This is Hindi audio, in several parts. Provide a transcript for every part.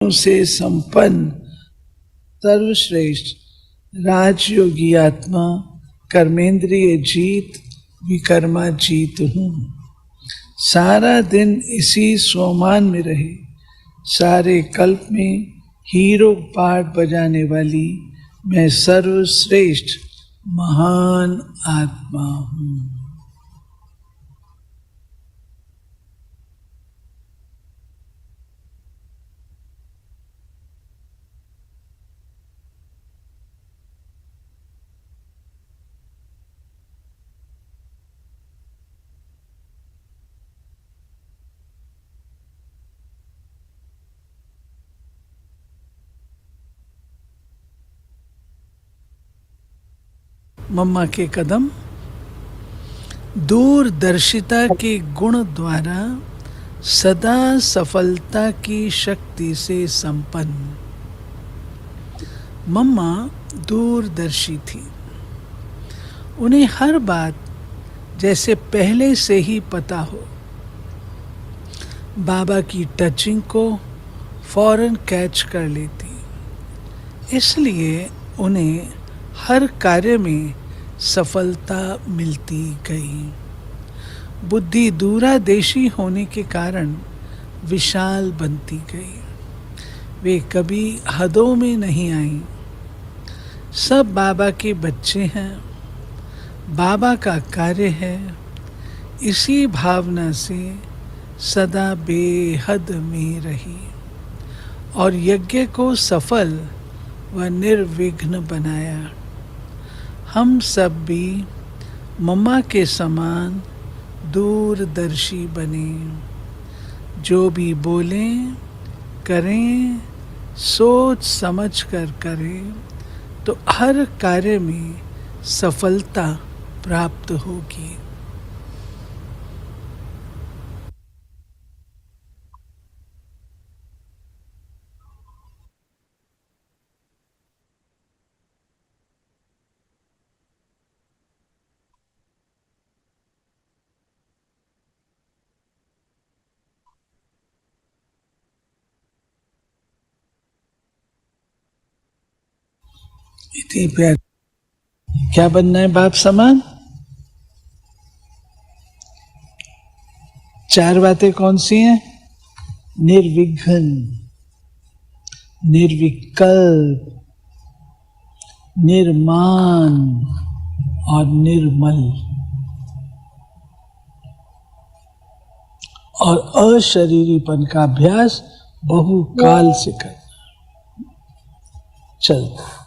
से संपन्न सर्वश्रेष्ठ राजयोगी आत्मा कर्मेंद्रिय जीत विकर्मा जीत हूँ। सारा दिन इसी स्वमान में रहे, सारे कल्प में हीरो पाठ बजाने वाली मैं सर्वश्रेष्ठ महान आत्मा हूँ। मम्मा के कदम दूरदर्शिता के गुण द्वारा सदा सफलता की शक्ति से संपन्न। मम्मा दूरदर्शी थी, उन्हें हर बात जैसे पहले से ही पता हो। बाबा की टचिंग को फौरन कैच कर लेती, इसलिए उन्हें हर कार्य में सफलता मिलती गई। बुद्धि दूरादेशी होने के कारण विशाल बनती गई। वे कभी हदों में नहीं आईं। सब बाबा के बच्चे हैं, बाबा का कार्य है। इसी भावना से सदा बेहद में रही और यज्ञ को सफल व निर्विघ्न बनाया। हम सब भी मम्मा के समान दूरदर्शी बने। जो भी बोलें करें सोच समझ कर करें तो हर कार्य में सफलता प्राप्त होगी। इतनी प्यार क्या बनना है बाप समान? चार बातें कौन सी हैं? निर्विघ्न, निर्विकल्प, निर्माण और निर्मल और अशरीरीपन का अभ्यास बहुकाल से करना। चलता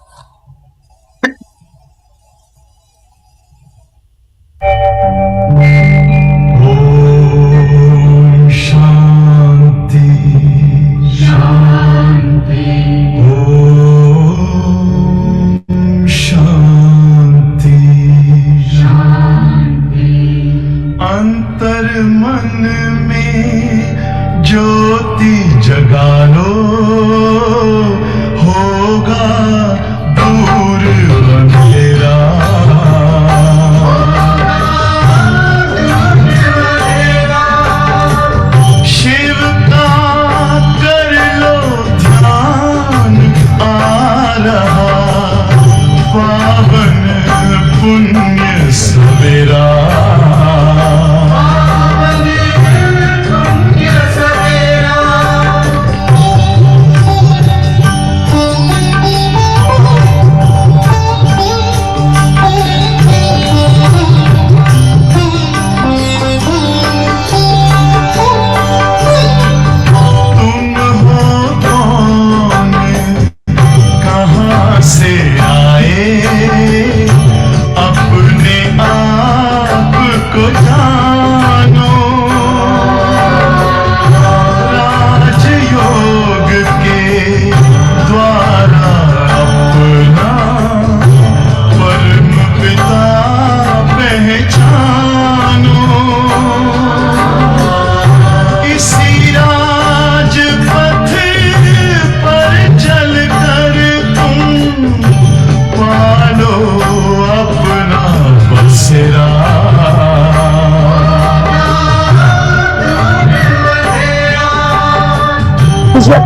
कहाँ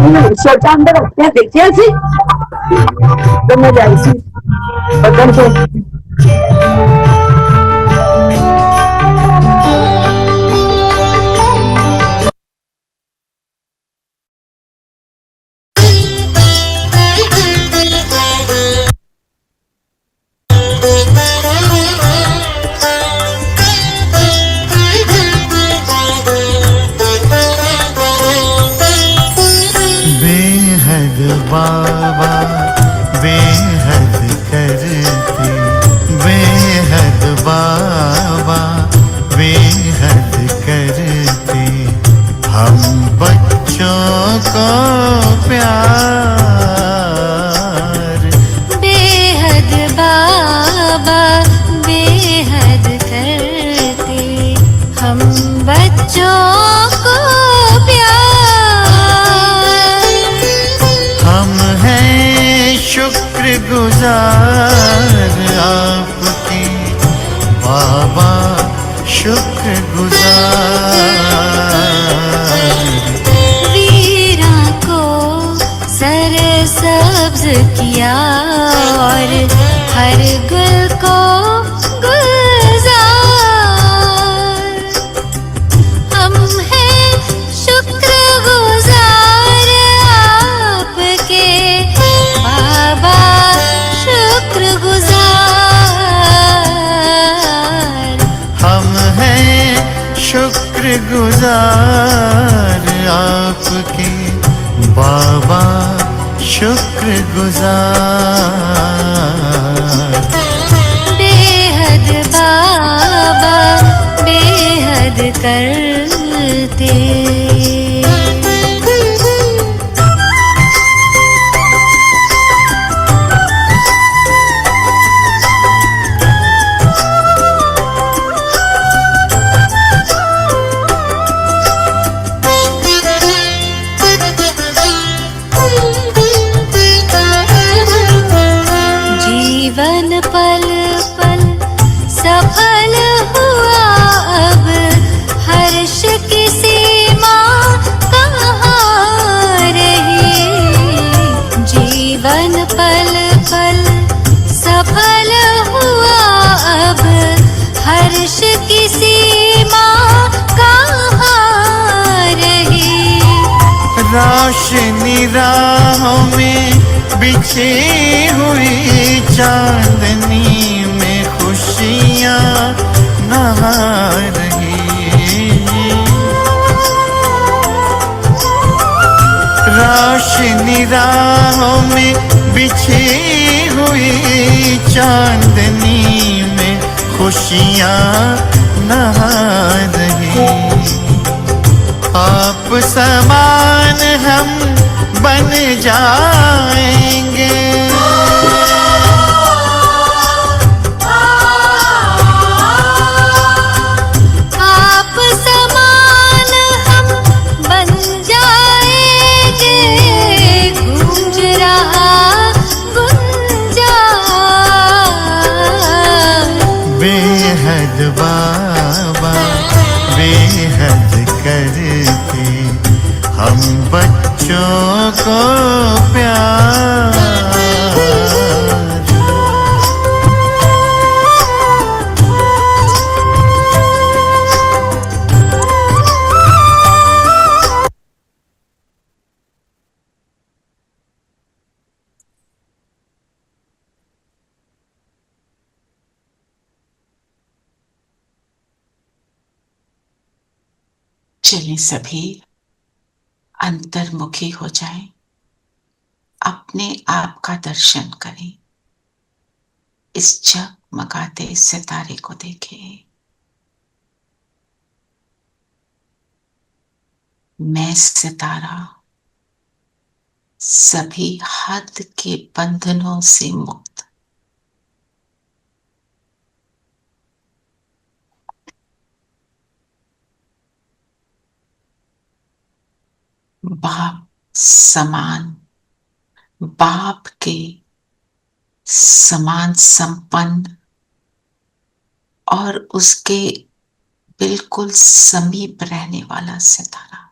सोचा अंदर रखते हैं, देखिए जी तो मैं जाई सी पकड़ के बेहद बाबा बेहद करते, बेहद बाबा बेहद करते, हम बच्चों को प्यार। बेहद बाबा बेहद करते, हम बच्चों को प्यार। हम हैं शुक्रगुजार आपके बाबा, शुक्रगुजार। वीरा को सर सब्ज किया और हर गुल को गुलजार। हम हैं शुक्रगुजार आपके बाबा, शुक्रगुजार। हम हैं शुक्रगुजार आपके बाबा, शुक्रगुजार। बेहद बाबा बेहद करते। जीवन पल पल सफल हुआ, अब हर्ष की सीमा कहाँ रही। जीवन पल पल सफल हुआ, अब हर्ष की सीमा कहाँ रही। रोशनी राहों में बिछी हुई, चांदनी में खुशियाँ नहा रही। रोशनी राहों में बिछी हुई, चांदनी में खुशियाँ नहा रही। आप समान हम बन जाएंगे, आप समान हम बन जाएंगे। गूंज रहा गुंजार। बेहद बाबा बेहद करते, हम बच्चों को प्यार। चलें सभी अंतर्मुखी हो जाएं, अपने आप का दर्शन करें, इस जगमगाते सितारे को देखें। मैं सितारा सभी हद के बंधनों से मुक्त, बाप समान, बाप के समान संपन्न और उसके बिल्कुल समीप रहने वाला सितारा।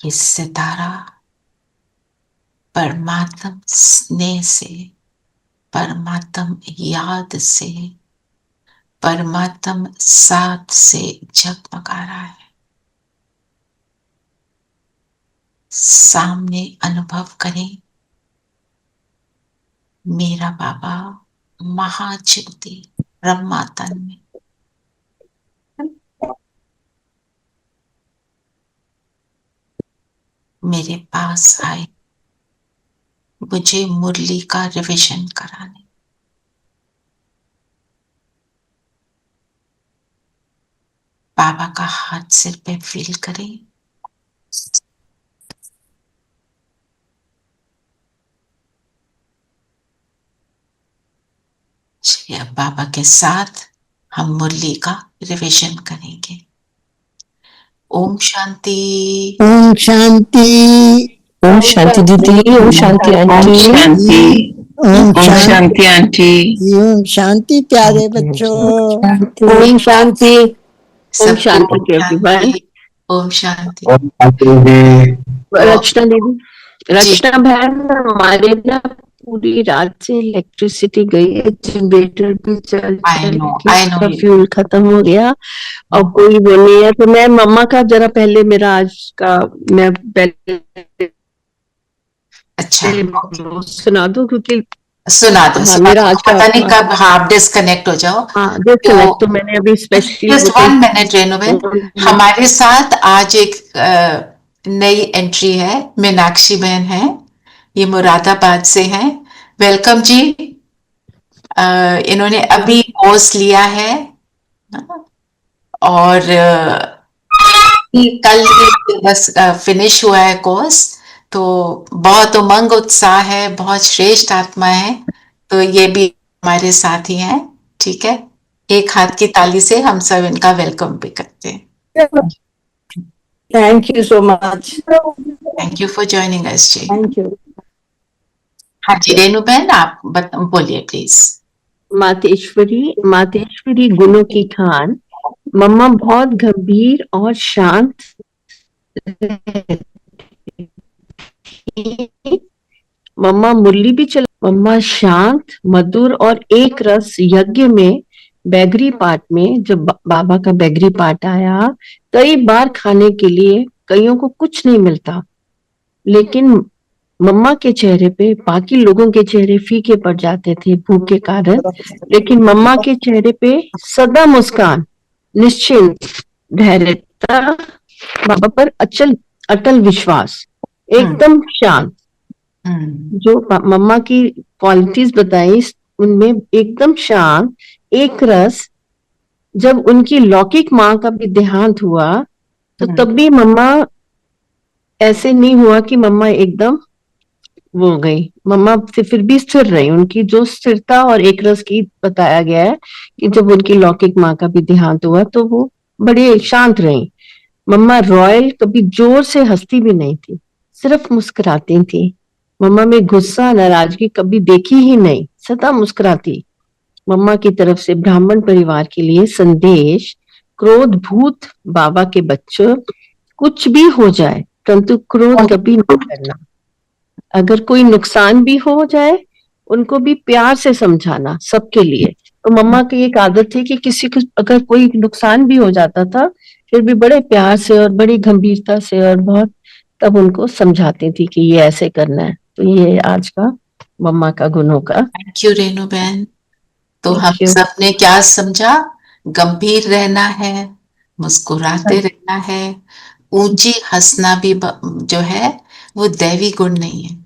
ये सितारा परमात्म स्नेह से, परमात्म याद से, परमात्म साथ से जगमगा रहा है। सामने अनुभव करें मेरा बाबा महाज्योति ब्रह्मातन में। मेरे पास आए मुझे मुरली का रिवीजन कराने। बाबा का हाथ सिर पे फील करें। चलिए अब बाबा के साथ हम मुरली का रिवीजन करेंगे। ओम शांति। ओम शांति। ओम शांति दीदी, ओम शांति आंटी, ओम शांति आंटी, ओम शांति प्यारे बच्चों। ओम शांति, ओम सब शांति एवरीवन। ओम शांति। रचना दीदी, रचना बहन, हमारे ना पूरी रात से इलेक्ट्रिसिटी गई है, जनरेटर भी चल के फ्यूल खत्म हो गया और कोई वो नहीं है। तो मैं मम्मा का जरा पहले मेरा आज का मैं पहले अच्छा सुना दूं, क्योंकि सुना दो। हाँ, मेरा आज का पता नहीं कब आप डिस्कनेक्ट हो जाओ। हाँ डिस्कनेक्ट, तो मैंने अभी स्पेशली जस्ट 1 मिनट रेणुबेन, हमारे साथ आज एक नई एंट्री है। मीनाक्षी बहन है, ये मुरादाबाद से हैं। वेलकम जी। इन्होंने अभी कोर्स लिया है और कल बस फिनिश हुआ है कोर्स। तो बहुत उमंग उत्साह है, बहुत श्रेष्ठ आत्मा है। तो ये भी हमारे साथ ही हैं। ठीक है, एक हाथ की ताली से हम सब इनका वेलकम भी करते हैं। Thank you so much. Thank you for joining us जी। Thank you. हाँ जी रेणु बहन, आप बोलिए प्लीज। मातेश्वरी गुणों की खान। मम्मा बहुत गंभीर और शांत, मम्मा मुरली भी चला। मम्मा शांत, मधुर और एक रस यज्ञ में बैगरी पाठ में, जब बाबा का बैगरी पाठ आया, कई बार खाने के लिए कईयों को कुछ नहीं मिलता, लेकिन मम्मा के चेहरे पे, बाकी लोगों के चेहरे फीके पड़ जाते थे भूख के कारण, लेकिन मम्मा के चेहरे पे सदा मुस्कान, निश्चिंत, धैर्यता, बाबा पर अटल विश्वास, एकदम शांत। जो मम्मा की क्वालिटीज बताई उनमें एकदम शांत, एक रस। जब उनकी लौकिक माँ का भी देहांत हुआ तो तब भी मम्मा ऐसे नहीं हुआ कि मम्मा एकदम वो गई, मम्मा से फिर भी स्थिर रही। उनकी जो स्थिरता और एक रस की बताया गया है कि जब उनकी लौकिक माँ का भी देहांत हुआ तो वो बड़े शांत रही। मम्मा रॉयल कभी जोर से हंसती भी नहीं थी, सिर्फ मुस्कुराती थी। मम्मा में गुस्सा नाराजगी कभी देखी ही नहीं, सदा मुस्कुराती। मम्मा की तरफ से ब्राह्मण परिवार के लिए संदेश, क्रोध भूत बाबा के बच्चों, कुछ भी हो जाए परंतु क्रोध कभी नहीं करना। अगर कोई नुकसान भी हो जाए उनको भी प्यार से समझाना सबके लिए। तो मम्मा की एक आदत थी कि किसी को अगर कोई नुकसान भी हो जाता था फिर भी बड़े प्यार से और बड़ी गंभीरता से और बहुत तब उनको समझाती थी कि ये ऐसे करना है। तो ये आज का मम्मा का गुणों का। थैंक यू रेणु बहन। तो हम सब ने क्या समझा? गंभीर रहना है, मुस्कुराते रहना है, ऊंची हंसना भी जो है वो दैवी गुण नहीं है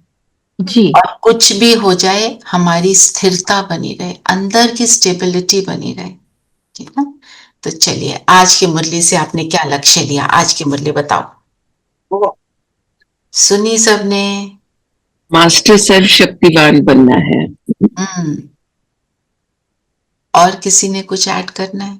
जी। और कुछ भी हो जाए हमारी स्थिरता बनी रहे, अंदर की स्टेबिलिटी बनी रहे। ठीक है, तो चलिए आज की मुरली से आपने क्या लक्ष्य लिया? आज की मुरली बताओ। सुनी सबने? मास्टर सर्वशक्तिवान बनना है। और किसी ने कुछ ऐड करना है?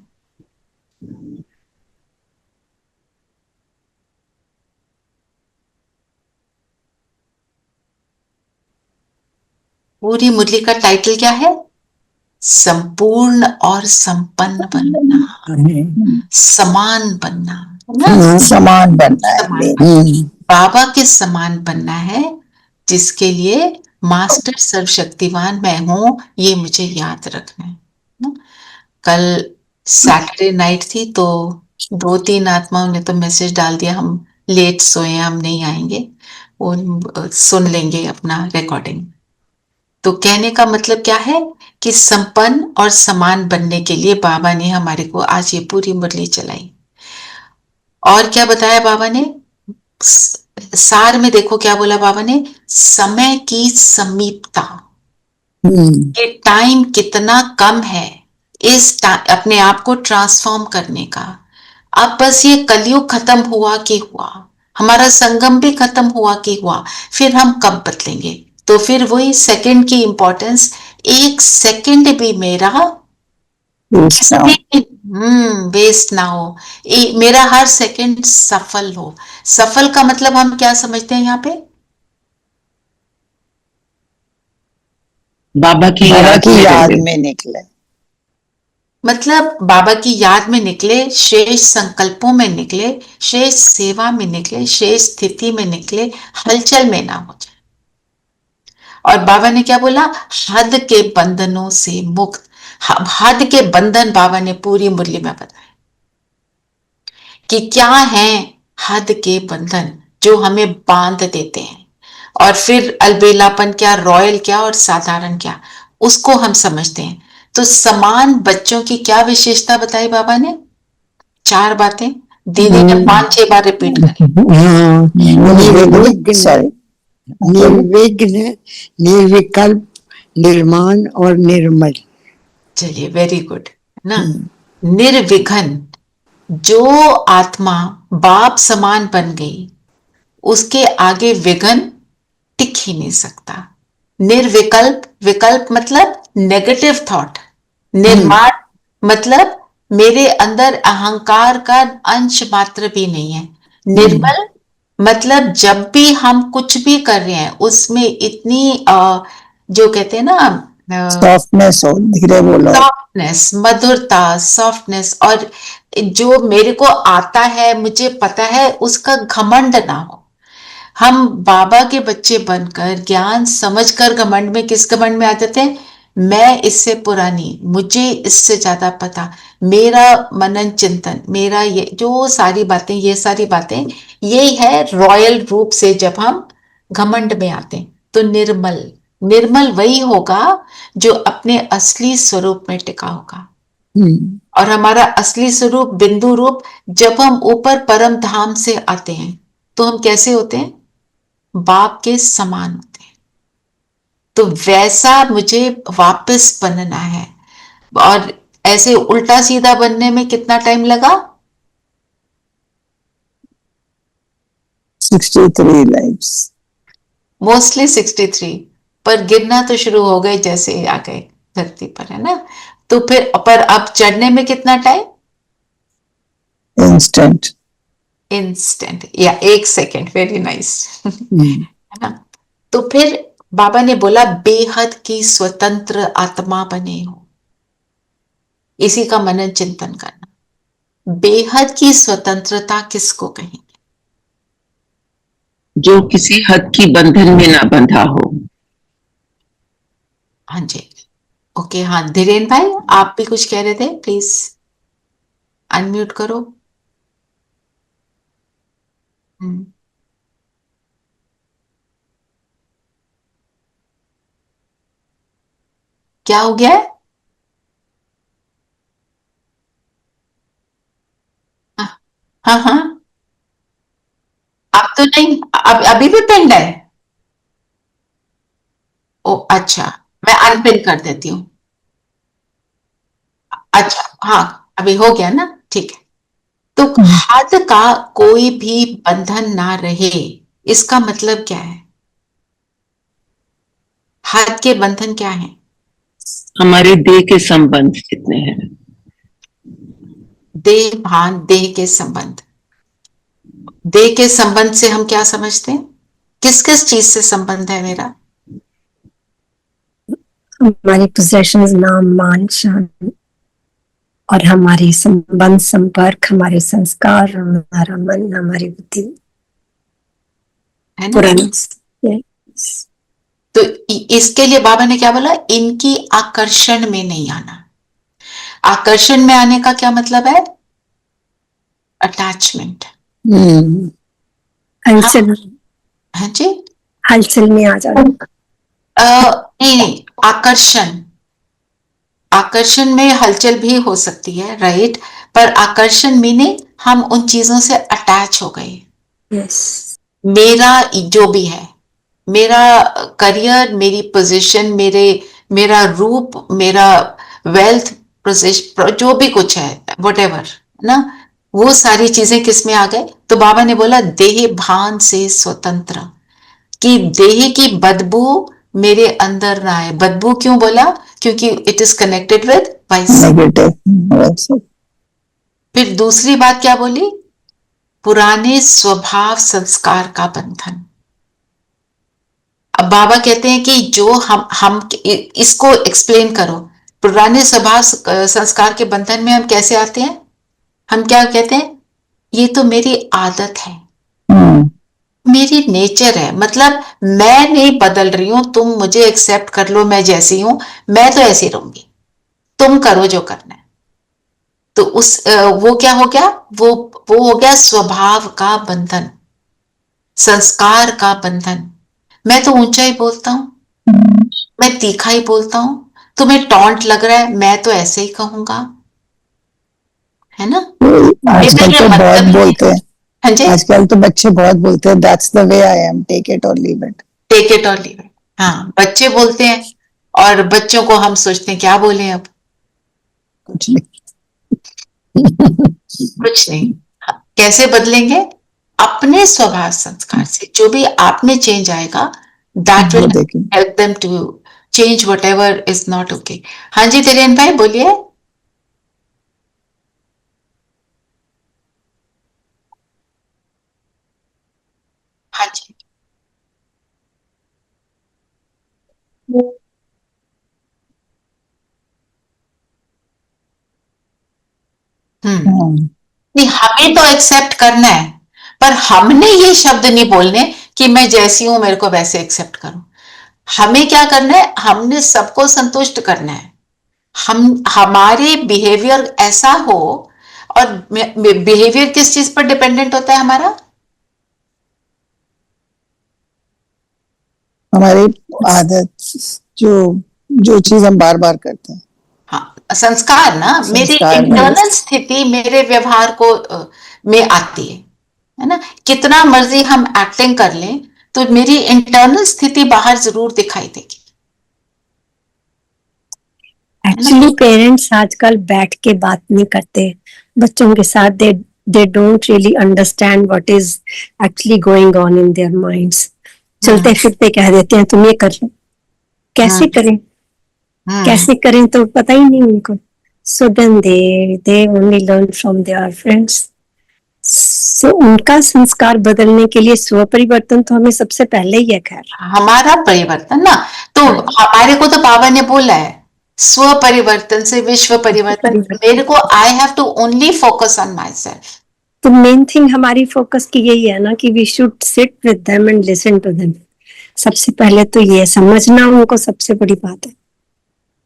पूरी मुरली का टाइटल क्या है? संपूर्ण और संपन्न बनना, समान बनना, समान बनना है। बाबा के समान बनना है, जिसके लिए मास्टर सर्वशक्तिवान मैं हूं, ये मुझे याद रखना है ना? कल सैटरडे नाइट थी, तो 2-3 आत्माओं ने तो मैसेज डाल दिया हम लेट सोए, हम नहीं आएंगे, वो सुन लेंगे अपना रिकॉर्डिंग। तो कहने का मतलब क्या है कि संपन्न और समान बनने के लिए बाबा ने हमारे को आज ये पूरी मुरली चलाई। और क्या बताया बाबा ने? सार में देखो क्या बोला बाबा ने, समय की समीपता, ये टाइम कितना कम है अपने आप को ट्रांसफॉर्म करने का। अब बस ये कलयुग खत्म हुआ कि हुआ, हमारा संगम भी खत्म हुआ कि हुआ, फिर हम कब बदलेंगे? तो फिर वही सेकंड की इंपॉर्टेंस, एक सेकंड भी मेरा वेस्ट ना हो, मेरा हर सेकंड सफल हो। सफल का मतलब हम क्या समझते हैं यहाँ पे? बाबा की याद में निकले, मतलब बाबा की याद में निकले, शेष संकल्पों में निकले, शेष सेवा में निकले, शेष स्थिति में निकले, हलचल में ना हो जाए। और बाबा ने क्या बोला? हद के बंधनों से मुक्त। हद के बंधन बाबा ने पूरी मुरली में बताया कि क्या है हद के बंधन जो हमें बांध देते हैं, और फिर अलबेलापन क्या, रॉयल क्या और साधारण क्या, उसको हम समझते हैं। तो समान बच्चों की क्या विशेषता बताई बाबा ने? 4 बातें दीदी ने 5-6 बार रिपीट करी। निर्विघ्न, निर्विकल्प, निर्माण और निर्मल। चलिए, वेरी गुड ना। निर्विघ्न, जो आत्मा बाप समान बन गई, उसके आगे विघ्न टिक ही नहीं सकता। निर्विकल्प, विकल्प मतलब नेगेटिव थॉट। निर्माण मतलब मेरे अंदर अहंकार का अंश मात्र भी नहीं है। निर्मल मतलब जब भी हम कुछ भी कर रहे हैं उसमें इतनी जो कहते हैं ना, सॉफ्टनेस हो, धीरे बोलो, सॉफ्टनेस, मधुरता, सॉफ्टनेस, और जो मेरे को आता है, मुझे पता है, उसका घमंड ना हो। हम बाबा के बच्चे बनकर ज्ञान समझकर घमंड में, किस घमंड में आ जाते हैं? मैं इससे पुरानी, मुझे इससे ज्यादा पता, मेरा मनन चिंतन, मेरा ये जो सारी बातें, ये सारी बातें, ये है रॉयल रूप से जब हम घमंड में आते हैं। तो निर्मल, निर्मल वही होगा जो अपने असली स्वरूप में टिका होगा। और हमारा असली स्वरूप, बिंदु रूप, जब हम ऊपर परम धाम से आते हैं तो हम कैसे होते हैं? बाप के समान होते हैं। तो वैसा मुझे वापस बनना है। और ऐसे उल्टा सीधा बनने में कितना टाइम लगा? 63 लाइफ्स, मोस्टली 63, पर गिरना तो शुरू हो गए जैसे आ गए धरती पर, है ना? तो फिर पर अब चढ़ने में कितना टाइम? इंस्टेंट, इंस्टेंट या 1 सेकेंड। वेरी नाइस, है ना? तो फिर बाबा ने बोला बेहद की स्वतंत्र आत्मा बने हो। इसी का मनन चिंतन करना। बेहद की स्वतंत्रता किसको कहेंगे? जो किसी हद की बंधन में ना बंधा हो। हाँ जी, ओके। हाँ, धीरेन भाई, आप भी कुछ कह रहे थे, प्लीज अनम्यूट करो। क्या हो गया है? हाँ हाँ, अब तो नहीं, अभी भी पिंड है। ओ अच्छा, मैं अनपिन कर देती हूँ। अच्छा, हाँ, अभी हो गया ना, ठीक है। तो हद का कोई भी बंधन ना रहे, इसका मतलब क्या है? हद के बंधन क्या है? हमारे देह के संबंध जितने हैं, देह भान, देह के संबंध। देह के संबंध से हम क्या समझते हैं? किस किस चीज से संबंध है मेरा? हमारी पोजेशंस, नाम, मान, शान, और हमारी संबंध, संपर्क, हमारे संस्कार, हमारा मन, हमारी बुद्धि। है ना? पुराना yes. तो इसके लिए बाबा ने क्या बोला, इनकी आकर्षण में नहीं आना। आकर्षण में आने का क्या मतलब है? अटैचमेंट। हलचल हाँ जी, हलचल में आ जाना। नहीं, आकर्षण। आकर्षण में हलचल भी हो सकती है, राइट, पर आकर्षण मीनिंग हम उन चीजों से अटैच हो गए। यस मेरा जो भी है, मेरा करियर, मेरी पोजीशन, मेरा रूप, मेरा वेल्थ, जो भी कुछ है, व्हाटएवर, ना, वो सारी चीजें किस में आ गए? तो बाबा ने बोला देह भान से स्वतंत्र, कि देह की बदबू मेरे अंदर ना आए। बदबू क्यों बोला? क्योंकि it is connected with vice. Negative. फिर दूसरी बात क्या बोली? पुराने स्वभाव संस्कार का बंधन। अब बाबा कहते हैं कि जो हम इसको एक्सप्लेन करो। पुराने स्वभाव संस्कार के बंधन में हम कैसे आते हैं? हम क्या कहते हैं? ये तो मेरी आदत है, मेरी नेचर है, मतलब मैं नहीं बदल रही हूं, तुम मुझे एक्सेप्ट कर लो, मैं जैसी हूं, मैं तो ऐसी रहूंगी, तुम करो जो करना है। तो वो क्या हो गया? वो हो गया स्वभाव का बंधन, संस्कार का बंधन। मैं तो ऊंचा ही बोलता हूं, मैं तीखा ही बोलता हूं, तुम्हें टॉन्ट लग रहा है, मैं तो ऐसे ही कहूंगा, है ना? आजकल तो बहुत बोलते हैं। हाँ जी, आजकल तो बच्चे बहुत बोलते हैं, that's the way I am, take it और लीव इट। टेक इट और लीव इट। हाँ, बच्चे बोलते हैं, और बच्चों को हम सोचते हैं क्या बोले अब, कुछ नहीं। कुछ नहीं। कैसे बदलेंगे? अपने स्वभाव संस्कार से। जो भी आप में चेंज आएगा, that will help them to change whatever is not okay. हाँ जी धीरेन भाई बोलिए। हाँ जी। नहीं, हमें तो एक्सेप्ट करना है, पर हमने ये शब्द नहीं बोलने कि मैं जैसी हूं मेरे को वैसे एक्सेप्ट करो। हमें क्या करना है? हमने सबको संतुष्ट करना है। हमारे बिहेवियर ऐसा हो, और बिहेवियर किस चीज पर डिपेंडेंट होता है हमारा? हमारी आदत, जो चीज हम बार बार करते हैं। हाँ, संस्कार ना, मेरी इंटरनल स्थिति मेरे व्यवहार को में आती है ना? कितना मर्जी हम एक्टिंग कर लें, तो मेरी इंटरनल स्थिति बाहर जरूर दिखाई देगी। एक्चुअली पेरेंट्स आजकल बैठ के बात नहीं करते बच्चों के साथ। They don't really understand what is actually going on in their minds. चलते फिरते कह देते हैं तुम ये कर लो, कैसे करें, कैसे करें तो पता ही नहीं उनको। So then they only learn from their friends. So उनका संस्कार बदलने के लिए स्व परिवर्तन तो हमें सबसे पहले ही है। खैर हमारा परिवर्तन ना, तो हमारे को तो बाबा ने बोला है स्व परिवर्तन से विश्व परिवर्तन। मेरे को I have to only focus on myself. तो मेन थिंग हमारी फोकस की यही है ना कि we should sit with them and listen to them. सबसे पहले तो ये समझना उनको सबसे बड़ी बात है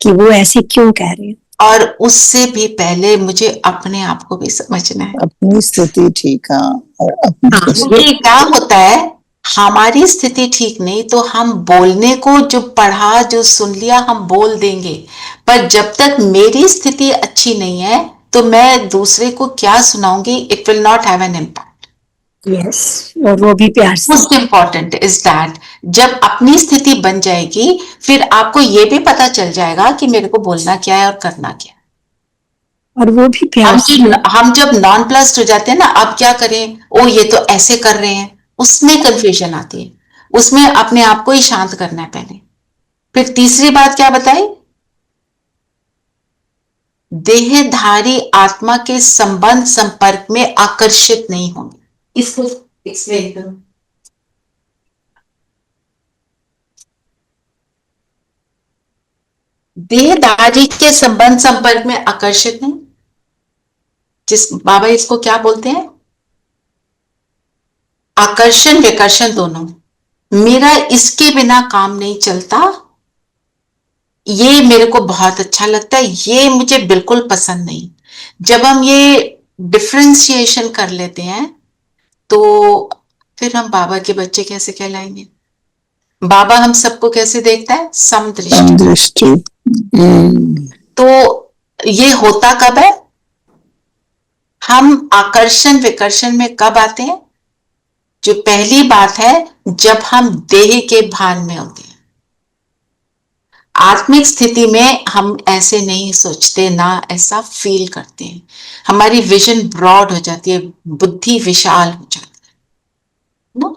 कि वो ऐसे क्यों कह रहे हैं, और उससे भी पहले मुझे अपने आप को भी समझना है, अपनी स्थिति ठीक। हाँ, और क्योंकि क्या होता है, हमारी स्थिति ठीक नहीं तो हम बोलने को जो पढ़ा, जो सुन लिया, हम बोल देंगे, पर जब तक मेरी स्थिति अच्छी नहीं है तो मैं दूसरे को क्या सुनाऊंगी? It will not have an impact. Yes, और वो भी प्यार से। मोस्ट इंपॉर्टेंट इज दैट जब अपनी स्थिति बन जाएगी, फिर आपको ये भी पता चल जाएगा कि मेरे को बोलना क्या है और करना क्या है। और वो भी प्यार से। हम जब नॉन प्लस हो जाते हैं ना, अब क्या करें, ओ ये तो ऐसे कर रहे हैं, उसमें कंफ्यूजन आती है। उसमें अपने आप को ही शांत करना है पहले। फिर तीसरी बात क्या बताई? देहधारी आत्मा के संबंध संपर्क में आकर्षित नहीं होंगे। इसको एक्सप्लेन करो। देहधारी के संबंध संपर्क में आकर्षित नहीं, जिस बाबा इसको क्या बोलते हैं? आकर्षण विकर्षण दोनों। मेरा इसके बिना काम नहीं चलता, ये मेरे को बहुत अच्छा लगता है, ये मुझे बिल्कुल पसंद नहीं। जब हम ये डिफरेंशिएशन कर लेते हैं तो फिर हम बाबा के बच्चे कैसे कहलाएंगे? बाबा हम सबको कैसे देखता है? समदृष्टि। समदृष्टि। तो ये होता कब है? हम आकर्षण विकर्षण में कब आते हैं? जो पहली बात है, जब हम देह के भान में होते हैं। आत्मिक स्थिति में हम ऐसे नहीं सोचते, ना ऐसा फील करते हैं। हमारी विजन ब्रॉड हो जाती है, बुद्धि विशाल हो जाती है ना?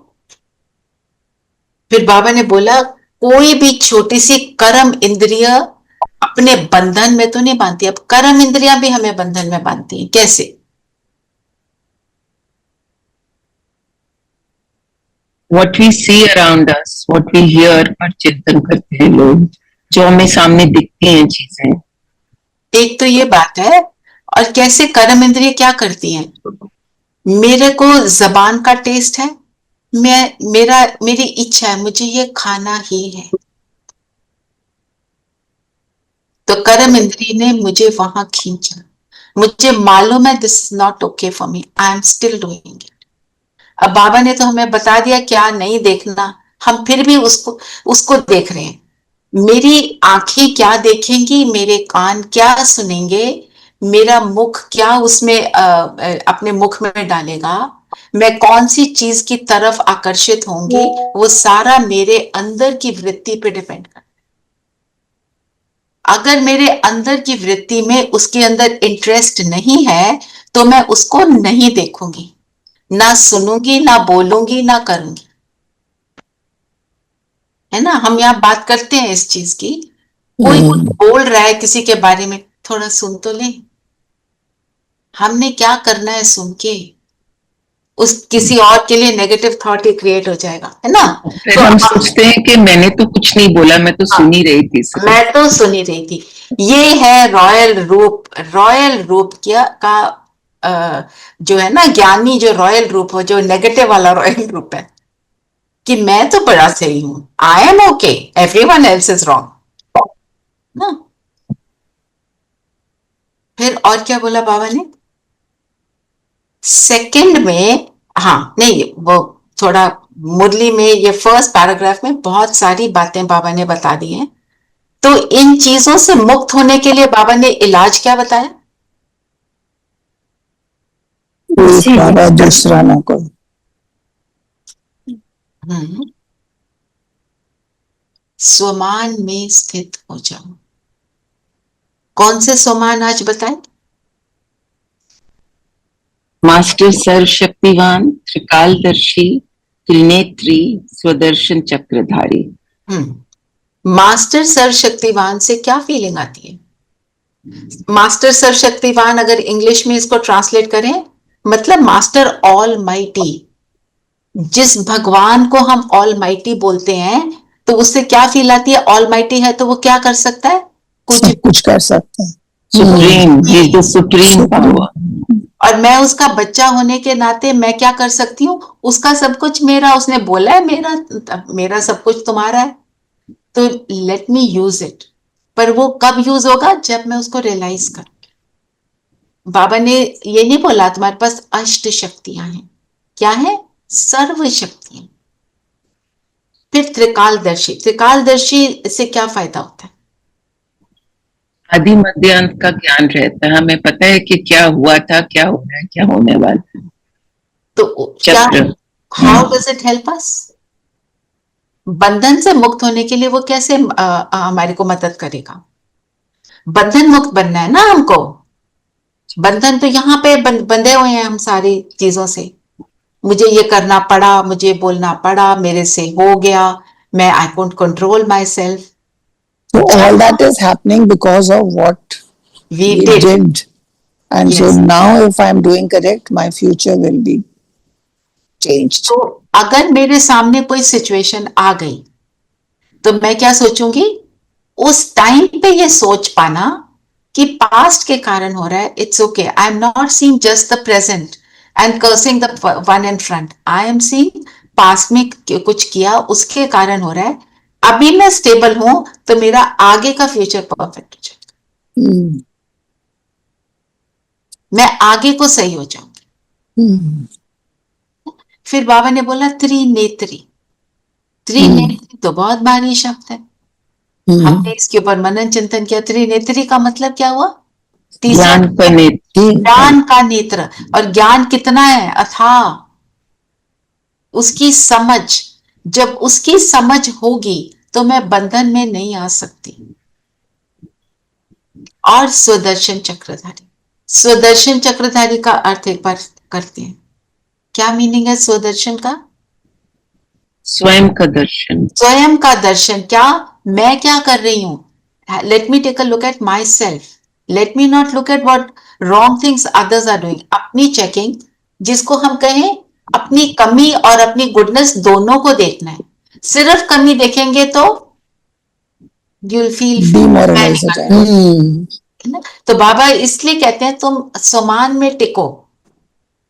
फिर बाबा ने बोला कोई भी छोटी सी कर्म इंद्रिय अपने बंधन में तो नहीं बांधती। अब कर्म इंद्रियां भी हमें बंधन में बांधती हैं। कैसे? What we see around us, what we hear, पर चिंतन करते हैं लोग, जो हमें सामने दिखती हैं चीजें। एक तो ये बात है, और कैसे कर्म इंद्रिय क्या करती हैं? मेरे को जबान का टेस्ट है, मेरी इच्छा है, मुझे ये खाना ही है, तो कर्म इंद्रिय ने मुझे वहां खींचा। मुझे मालूम है this is not okay for me, I am still doing it. अब बाबा ने तो हमें बता दिया क्या नहीं देखना, हम फिर भी उसको देख रहे हैं। मेरी आंखें क्या देखेंगी, मेरे कान क्या सुनेंगे, मेरा मुख क्या उसमें अपने मुख में डालेगा, मैं कौन सी चीज की तरफ आकर्षित होंगी, वो सारा मेरे अंदर की वृत्ति पे डिपेंड करता है। अगर मेरे अंदर की वृत्ति में उसके अंदर इंटरेस्ट नहीं है तो मैं उसको नहीं देखूंगी, ना सुनूंगी, ना बोलूंगी, ना करूंगी। है ना? हम यहाँ बात करते हैं इस चीज की, कोई कुछ बोल रहा है किसी के बारे में, थोड़ा सुन तो ले। हमने क्या करना है सुन के? उस किसी और के लिए नेगेटिव थॉट ही क्रिएट हो जाएगा, है ना? फिर हम सोचते हैं कि मैंने तो कुछ नहीं बोला, मैं तो सुन ही रही थी। मैं तो सुन ही रही थी। ये है रॉयल रूप। रॉयल रूप का जो है ना, ज्ञानी जो रॉयल रूप हो, जो नेगेटिव वाला रॉयल रूप है कि मैं तो बड़ा सही हूं, I am okay, everyone else is wrong ना। फिर और क्या बोला बाबा ने? सेकंड में, हाँ नहीं, वो थोड़ा मुरली में ये फर्स्ट पैराग्राफ में बहुत सारी बातें बाबा ने बता दी हैं। तो इन चीजों से मुक्त होने के लिए बाबा ने इलाज क्या बताया? बाबा दूसरा ना कोई। स्वमान में स्थित हो जाओ। कौन से स्वमान आज बताएं? मास्टर सर्वशक्तिवान, त्रिकालदर्शी, त्रिनेत्री, स्वदर्शन चक्रधारी। मास्टर सर्वशक्तिवान से क्या फीलिंग आती है? मास्टर सर्वशक्तिवान अगर इंग्लिश में इसको ट्रांसलेट करें, मतलब मास्टर ऑल माइटी। जिस भगवान को हम ऑल माइटी बोलते हैं तो उससे क्या फील आती है? ऑल माइटी है तो वो क्या कर सकता है? कुछ कर सकता है। Supreme, he is the supreme power. और मैं उसका बच्चा होने के नाते मैं क्या कर सकती हूँ? उसका सब कुछ मेरा, उसने बोला है मेरा सब कुछ तुम्हारा है, तो लेट मी यूज इट। पर वो कब यूज होगा? जब मैं उसको रियलाइज करूं। बाबा ने ये नहीं बोला तुम्हारे पास अष्ट शक्तियां हैं। क्या है? सर्व शक्तियां। फिर त्रिकालदर्शी। त्रिकालदर्शी से क्या फायदा होता है? आदि मध्य अंत का ज्ञान रहता है, हमें पता है कि क्या हुआ था, क्या हो रहा है, क्या होने वाला है। तो क्या, how does it help us? बंधन से मुक्त होने के लिए वो कैसे हमारे को मदद करेगा? बंधन मुक्त बनना है ना हमको। बंधन तो यहाँ पे बंधे हुए हैं हम सारी चीजों से। मुझे ये करना पड़ा, मुझे बोलना पड़ा, मेरे से हो गया, मैं I can't control my self. So all that is happening because of what we did. And yes. So now if I am doing correct, my future will be changed. तो अगर मेरे सामने कोई सिचुएशन आ गई तो मैं क्या सोचूंगी? उस टाइम पे ये सोच पाना कि पास्ट के कारण हो रहा है, it's okay. I am not seeing just the present and cursing the one in front. I am seeing past में कुछ किया उसके कारण हो रहा है, अभी मैं स्टेबल हूं तो मेरा आगे का फ्यूचर परफेक्ट हो जाएगा, हम्म, मैं आगे को सही हो जाऊंगी। फिर बाबा ने बोला त्रिनेत्री। त्रिनेत्री तो बहुत भारी शब्द है, हमने इसके ऊपर मनन चिंतन किया। त्रिनेत्री का मतलब क्या हुआ? तीसरा ज्ञान का नेत्र, ज्ञान का नेत्र। और ज्ञान कितना है? अथाह। उसकी समझ, जब उसकी समझ होगी तो मैं बंधन में नहीं आ सकती। और स्वदर्शन चक्रधारी, स्वदर्शन चक्रधारी का अर्थ एक बार करते हैं। क्या मीनिंग है स्वदर्शन का? स्वयं का दर्शन। स्वयं का दर्शन। क्या मैं क्या कर रही हूं? Let me take a look at myself, let me not look at what wrong things others are doing. अपनी चेकिंग, जिसको हम कहें अपनी कमी और अपनी गुडनेस दोनों को देखना है। सिर्फ कमी देखेंगे तो यू विल फील डिमोरलाइज हो जाएगा। तो बाबा इसलिए कहते हैं तुम स्वमान में टिको,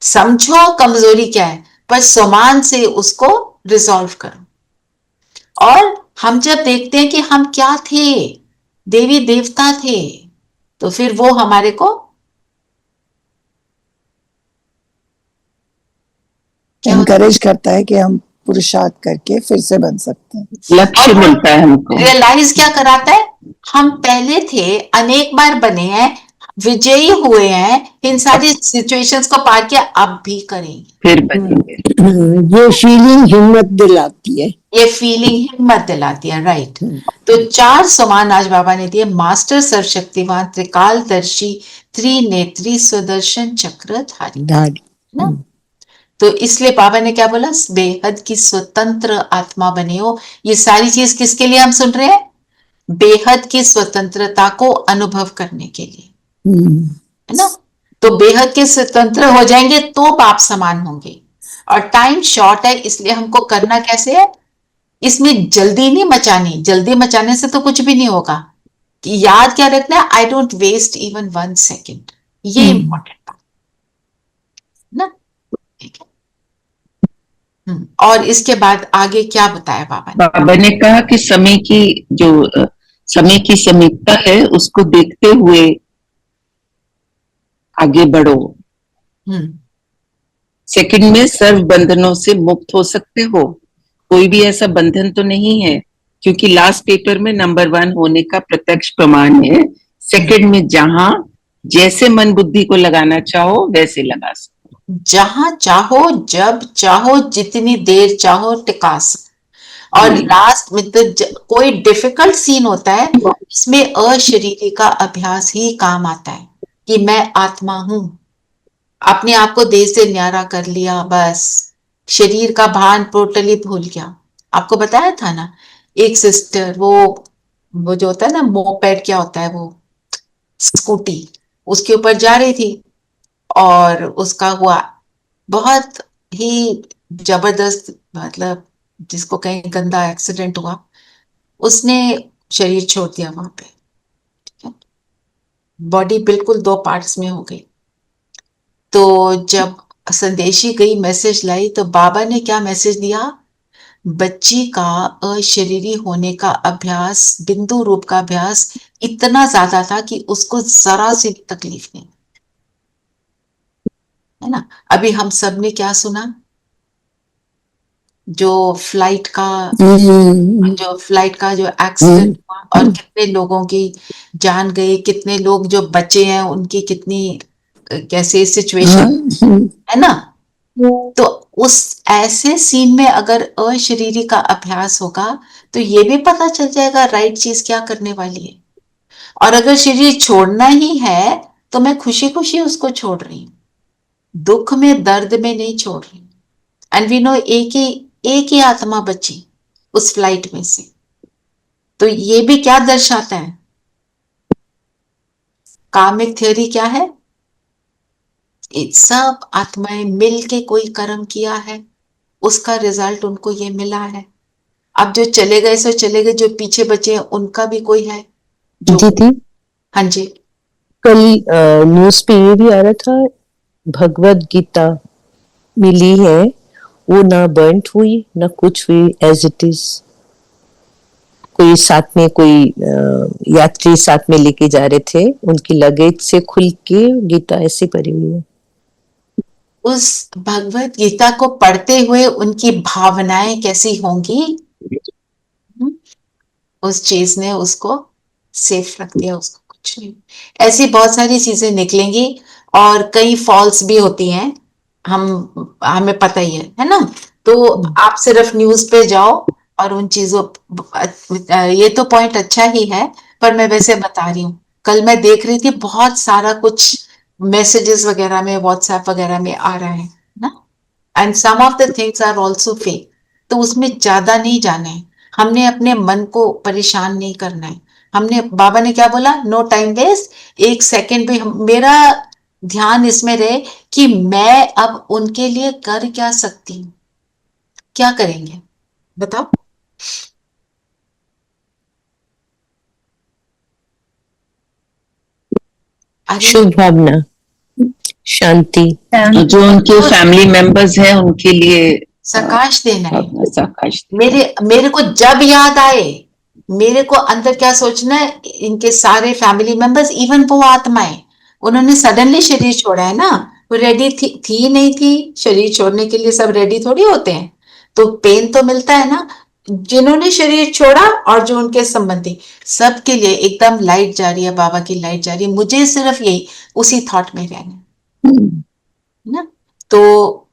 समझो कमजोरी क्या है, पर स्वमान से उसको रिजॉल्व करो। और हम जब देखते हैं कि हम क्या थे, देवी देवता थे, तो फिर वो हमारे को एनकरेज करता है कि हम पुरुषार्थ करके फिर से बन सकते हैं। लक्ष्य मिलता है हमको। रियलाइज क्या कराता है? हम पहले थे, अनेक बार बने हैं, विजयी हुए हैं, इन सारी सिचुएशंस को पार किया, अब भी करेंगे। फिर बनेंगे। ये फीलिंग हिम्मत दिलाती है। ये फीलिंग हिम्मत दिलाती है, राइट। तो 4 सम्मान आज बाबा ने दिए। मास्टर, सर्वशक्तिवान, त्रिकालदर्शी, त्रिनेत्री, स्वदर्शन चक्रधारी ना। तो इसलिए बाबा ने क्या बोला? बेहद की स्वतंत्र आत्मा बने हो। ये सारी चीज किसके लिए हम सुन रहे हैं? बेहद की स्वतंत्रता को अनुभव करने के लिए, है ना। तो बेहद के स्वतंत्र हो जाएंगे तो बाप समान होंगे। और टाइम शॉर्ट है, इसलिए हमको करना कैसे है? इसमें जल्दी नहीं मचानी, जल्दी मचाने से तो कुछ भी नहीं होगा। कि याद क्या रखना है? I don't waste even 1 second. ये इंपॉर्टेंट बात ना, ठीक है। और इसके बाद आगे क्या बताया बाबा ने? बाबा ने कहा कि समय की समीपता है, उसको देखते हुए आगे बढ़ो। सेकंड में सर्व बंधनों से मुक्त हो सकते हो। कोई भी ऐसा बंधन तो नहीं है, क्योंकि लास्ट पेपर में नंबर 1 होने का प्रत्यक्ष प्रमाण है। सेकंड में जहां जैसे मन बुद्धि को लगाना चाहो वैसे लगा सकते, जहां चाहो, जब चाहो, जितनी देर चाहो टिका सकते। और लास्ट में तो कोई डिफिकल्ट सीन होता है, इसमें अशरीरी का अभ्यास ही काम आता है कि मैं आत्मा हूं। अपने आप को देह से न्यारा कर लिया, बस शरीर का भान टोटली भूल गया। आपको बताया था ना, एक सिस्टर, वो जो होता है ना मोपेड, क्या होता है वो, स्कूटी, उसके ऊपर जा रही थी और उसका हुआ बहुत ही जबरदस्त, मतलब जिसको कहीं गंदा एक्सीडेंट हुआ, उसने शरीर छोड़ दिया वहां पे, बॉडी बिल्कुल 2 पार्ट्स में हो गई। तो जब संदेशी गई मैसेज लाई, तो बाबा ने क्या मैसेज दिया? बच्ची का अशरीरी होने का अभ्यास, बिंदु रूप का अभ्यास इतना ज्यादा था कि उसको जरा सी तकलीफ नहीं, है ना। अभी हम सब ने क्या सुना? जो फ्लाइट का जो एक्सीडेंट हुआ और कितने लोगों की जान गई, कितने लोग जो बचे हैं उनकी कितनी कैसे सिचुएशन, है ना। तो उस ऐसे सीन में अगर अशरीरी का अभ्यास होगा तो ये भी पता चल जाएगा राइट चीज क्या करने वाली है। और अगर शरीर छोड़ना ही है तो मैं खुशी खुशी उसको छोड़ रही हूँ, दुख में दर्द में नहीं छोड़ रही। एंड वी नो एक ही आत्मा बची उस फ्लाइट में से। तो ये भी क्या दर्शाता है? कामिक थ्योरी क्या है? सब आत्माएं मिल के कोई कर्म किया है, उसका रिजल्ट उनको ये मिला है। अब जो चले गए सो चले गए, जो पीछे बचे हैं उनका भी कोई है जो। दीदी, हाँ जी, कल न्यूज़ पे ये भी आ रहा था, भगवत गीता मिली है वो ना बर्न्ट हुई ना कुछ हुई, एज इट इज। कोई साथ में कोई यात्री साथ में लेके जा रहे थे, उनकी लगेज से खुल के गीता ऐसे पड़ी हुई है। उस भगवत गीता को पढ़ते हुए उनकी भावनाएं कैसी होंगी, उस चीज ने उसको सेफ रख दिया, उसको कुछ नहीं। ऐसी बहुत सारी चीजें निकलेंगी और कई फॉल्स भी होती हैं, हमें पता ही है ना। तो आप सिर्फ न्यूज पे जाओ और उन चीजों, ये तो पॉइंट अच्छा ही है, पर मैं वैसे बता रही हूँ, कल मैं देख रही थी बहुत सारा कुछ मैसेजेस वगैरह में, व्हाट्सएप वगैरह में आ रहा है ना, and some of the things are also fake. तो उसमें ज्यादा नहीं जाना है, हमने अपने मन को परेशान नहीं करना है। हमने, बाबा ने क्या बोला, नो टाइम वेस्ट, एक सेकंड भी मेरा ध्यान इसमें रहे कि मैं अब उनके लिए कर क्या सकती हूँ। क्या करेंगे बताओ? शुभ भावना, शांति, जो उनके फैमिली मेंबर्स हैं उनके लिए सकाश देना है। सकाश मेरे को जब याद आए, मेरे को अंदर क्या सोचना है, इनके सारे फैमिली मेंबर्स, इवन वो आत्माएं, उन्होंने सडनली शरीर छोड़ा है ना, वो रेडी थी नहीं थी शरीर छोड़ने के लिए, सब रेडी थोड़ी होते हैं। तो पेन तो मिलता है ना, जिन्होंने शरीर छोड़ा और जो उनके संबंधी, सबके लिए एकदम लाइट जा रही है, बाबा की लाइट जा रही है। मुझे सिर्फ यही उसी थॉट में रहना है ना। तो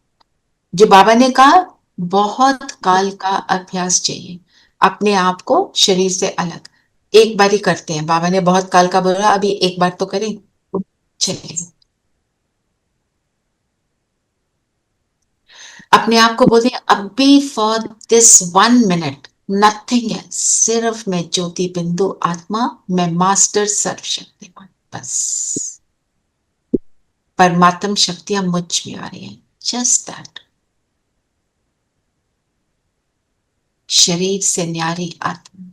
जो बाबा ने कहा, बहुत काल का अभ्यास चाहिए अपने आप को शरीर से अलग। एक बार ही करते हैं, बाबा ने बहुत काल का बोला, अभी एक बार तो करें। चलिए अपने आप को बोलिए, अभी for this 1 minute nothing else, सिर्फ मैं ज्योति बिंदु आत्मा, मैं मास्टर सर्वशक्तिमान, बस परमात्म शक्तियां मुझ में आ रही हैं, जस्ट दैट। शरीर से न्यारी आत्मा।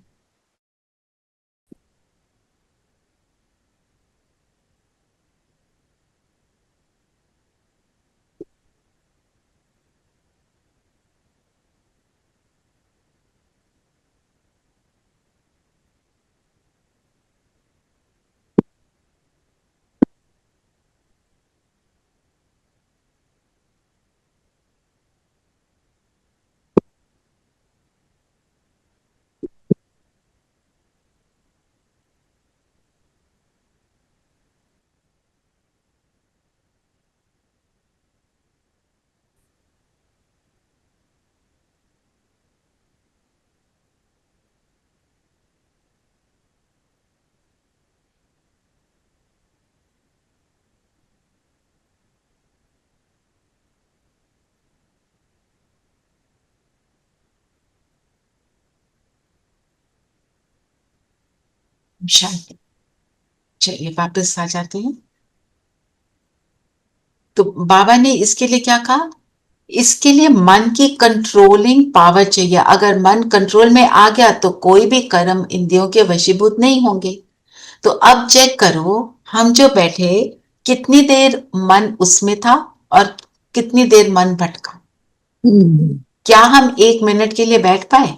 शांति। चलिए वापस आ जाते हैं। तो बाबा ने इसके लिए क्या कहा, इसके लिए मन की कंट्रोलिंग पावर चाहिए। अगर मन कंट्रोल में आ गया तो कोई भी कर्म इंद्रियों के वशीभूत नहीं होंगे। तो अब चेक करो, हम जो बैठे, कितनी देर मन उसमें था और कितनी देर मन भटका। क्या हम 1 मिनट के लिए बैठ पाए?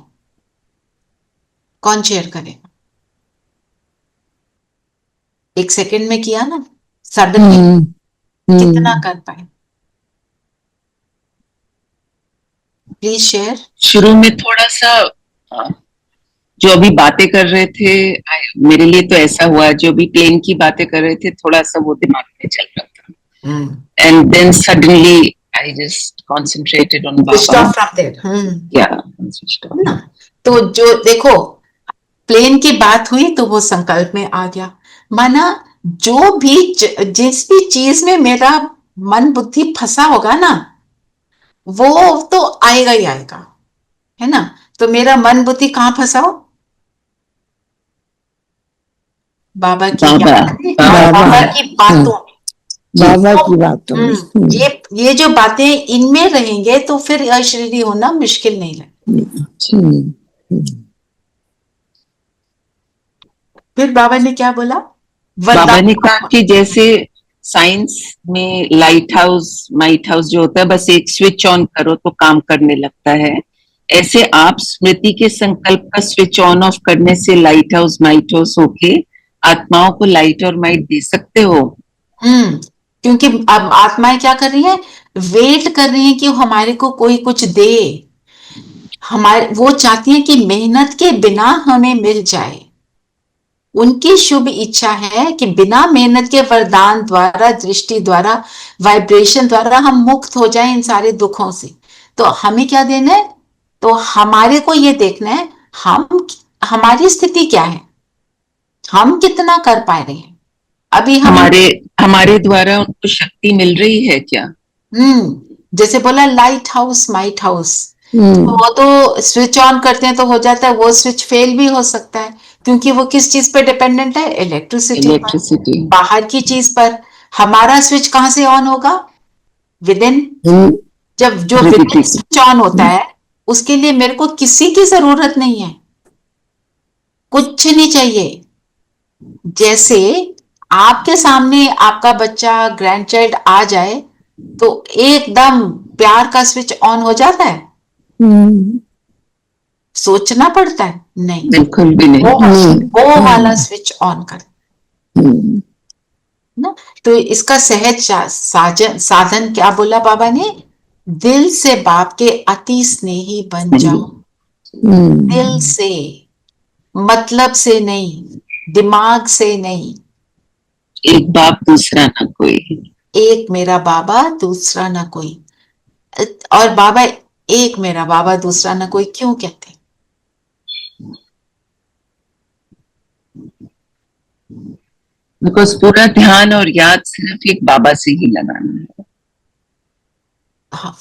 कौन शेयर करेगा? 1 सेकंड में किया ना, सडनली कितना कर पाए? Please share. शुरू में थोड़ा सा जो अभी बातें कर रहे थे, मेरे लिए तो ऐसा हुआ, जो भी प्लेन की बातें कर रहे थे, थोड़ा सा वो दिमाग में चल रहा था, and then suddenly I just concentrated on Baba. तो जो देखो, प्लेन की बात हुई तो वो संकल्प में आ गया। माना जो भी जिस भी चीज में मेरा मन बुद्धि फंसा होगा ना, वो तो आएगा ही आएगा, है ना। तो मेरा मन बुद्धि कहाँ फंसा हो? बाबा की बाबा की बातों में, बाबा की बातों में। ये जो बातें इनमें रहेंगे तो फिर अशरीरी होना मुश्किल नहीं लगेगा। फिर बाबा ने क्या बोला? बाबा ने कहा कि जैसे साइंस में लाइट हाउस माइट हाउस जो होता है, बस एक स्विच ऑन करो तो काम करने लगता है, ऐसे आप स्मृति के संकल्प का स्विच ऑन ऑफ करने से लाइट हाउस माइट हाउस होके आत्माओं को लाइट और माइट दे सकते हो। क्योंकि अब आत्माएं क्या कर रही है, वेट कर रही है कि हमारे को कोई कुछ दे, हमारे वो चाहती है कि मेहनत के बिना हमें मिल जाए। उनकी शुभ इच्छा है कि बिना मेहनत के वरदान द्वारा, दृष्टि द्वारा, वाइब्रेशन द्वारा हम मुक्त हो जाएं इन सारे दुखों से। तो हमें क्या देना है, तो हमारे को ये देखना है हमारी स्थिति क्या है, हम कितना कर पा रहे हैं। अभी हमारे द्वारा उनको शक्ति मिल रही है क्या? जैसे बोला लाइट हाउस माइट हाउस, वो तो स्विच ऑन करते हैं तो हो जाता है, वो स्विच फेल भी हो सकता है, क्योंकि वो किस चीज पर डिपेंडेंट है, इलेक्ट्रिसिटी, बाहर की चीज पर। हमारा स्विच कहां से ऑन होगा, विद इन। जब जो विद स्विच ऑन होता है उसके लिए मेरे को किसी की जरूरत नहीं है, कुछ नहीं चाहिए। जैसे आपके सामने आपका बच्चा, ग्रैंड चाइल्ड आ जाए तो एकदम प्यार का स्विच ऑन हो जाता है, सोचना पड़ता है? नहीं, बिल्कुल भी नहीं। वो वाला स्विच ऑन कर ना। तो इसका सहज साधन क्या बोला बाबा ने, दिल से बाप के अति स्नेही बन जाओ। दिल से, मतलब से नहीं, दिमाग से नहीं। एक बाप दूसरा ना कोई, एक मेरा बाबा दूसरा ना कोई। और बाबा एक मेरा बाबा दूसरा ना कोई क्यों कहते? बिकॉज पूरा ध्यान और याद सिर्फ एक बाबा से ही लगाना है। हाँ,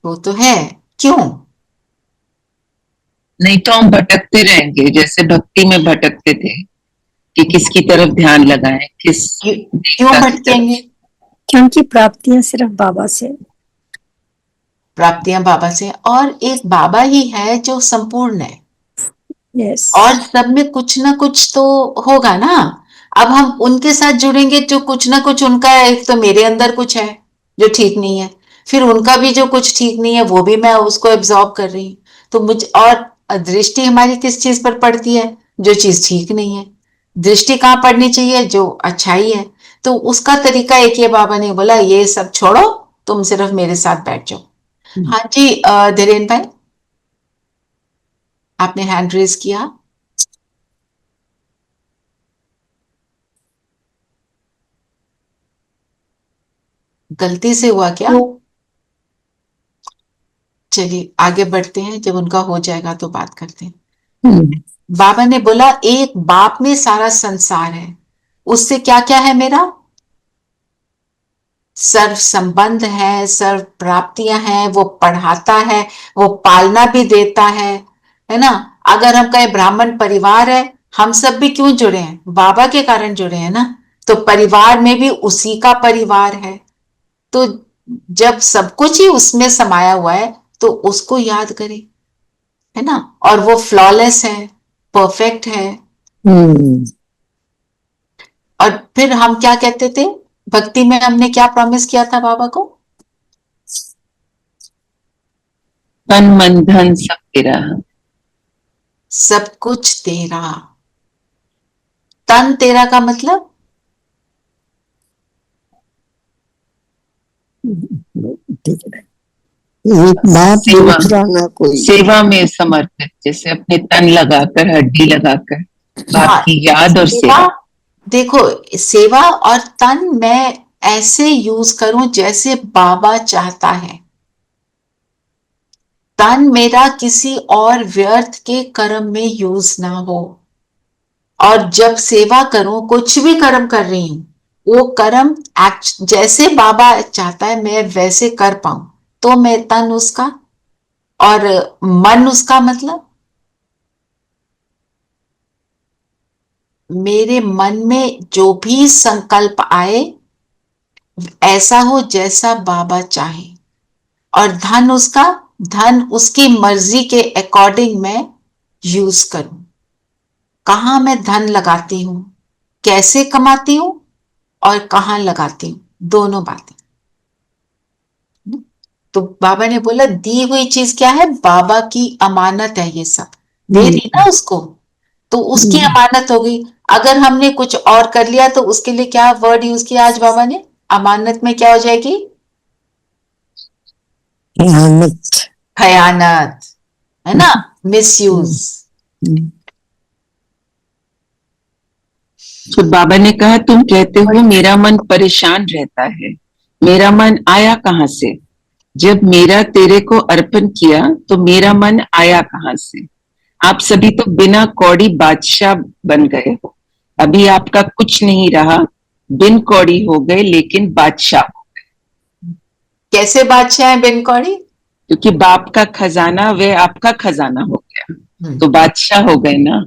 वो तो है। क्यों? नहीं तो हम भटकते रहेंगे, जैसे भक्ति में भटकते थे कि किसकी तरफ ध्यान लगाएं, क्यों भटकेंगे? क्योंकि प्राप्तियां सिर्फ बाबा से, प्राप्तियां बाबा से, और एक बाबा ही है जो संपूर्ण है। यस। और सब में कुछ ना कुछ तो होगा ना। अब हम उनके साथ जुड़ेंगे जो कुछ ना कुछ उनका है। एक तो मेरे अंदर कुछ है जो ठीक नहीं है, फिर उनका भी जो कुछ ठीक नहीं है वो भी मैं उसको एब्जॉर्ब कर रही हूँ। तो मुझे, और दृष्टि हमारी किस चीज पर पड़ती है, जो चीज ठीक नहीं है। दृष्टि कहाँ पड़नी चाहिए, जो अच्छाई है। तो उसका तरीका एक ही, बाबा ने बोला ये सब छोड़ो, तुम सिर्फ मेरे साथ बैठ जाओ। हाँ जी, धीरेन भाई आपने हैंड रेज किया। गलती से हुआ क्या? चलिए आगे बढ़ते हैं, जब उनका हो जाएगा तो बात करते हैं। बाबा ने बोला एक बाप में सारा संसार है, उससे क्या क्या है मेरा, सर्व संबंध है, सर्व प्राप्तियां हैं, वो पढ़ाता है, वो पालना भी देता है ना। अगर हम कहें ब्राह्मण परिवार है, हम सब भी क्यों जुड़े हैं, बाबा के कारण जुड़े हैं ना। तो परिवार में भी उसी का परिवार है। तो जब सब कुछ ही उसमें समाया हुआ है तो उसको याद करें, है ना। और वो फ्लॉलेस है, परफेक्ट है। और फिर हम क्या कहते थे भक्ति में, हमने क्या प्रॉमिस किया था बाबा को, तन मन धन सब तेरा, सब कुछ तेरा। तन तेरा का मतलब, एक बाप दूसरा ना कोई। सेवा में समर्पित, जैसे अपने तन लगाकर, हड्डी लगाकर बाप की याद और सेवा। देखो, सेवा और तन मैं ऐसे यूज करूं जैसे बाबा चाहता है। तन मेरा किसी और व्यर्थ के कर्म में यूज ना हो। और जब सेवा करूं, कुछ भी कर्म कर रही हूं, वो कर्म जैसे बाबा चाहता है मैं वैसे कर पाऊं, तो मैं तन उसका और मन उसका, मतलब मेरे मन में जो भी संकल्प आए ऐसा हो जैसा बाबा चाहे। और धन उसका, धन उसकी मर्जी के अकॉर्डिंग मैं यूज करूं। कहां मैं धन लगाती हूं, कैसे कमाती हूं और कहां लगाती हूं, दोनों बातें। तो बाबा ने बोला दी हुई चीज क्या है, बाबा की अमानत है, ये सब दे दी ना उसको, तो उसकी अमानत हो गई। अगर हमने कुछ और कर लिया तो उसके लिए क्या वर्ड यूज किया आज बाबा ने, अमानत में क्या हो जाएगी, खयानत, है ना, मिसयूज। तो बाबा ने कहा तुम कहते हो मेरा मन परेशान रहता है, मेरा मन आया कहाँ से? जब मेरा तेरे को अर्पण किया तो मेरा मन आया कहाँ से? आप सभी तो बिना कौड़ी बादशाह बन गए हो, अभी आपका कुछ नहीं रहा, बिन कौड़ी हो गए लेकिन बादशाह हो। कैसे बादशाह है बिन कौड़ी? क्योंकि बाप का खजाना वह आपका खजाना हो गया, तो बादशाह हो गए ना।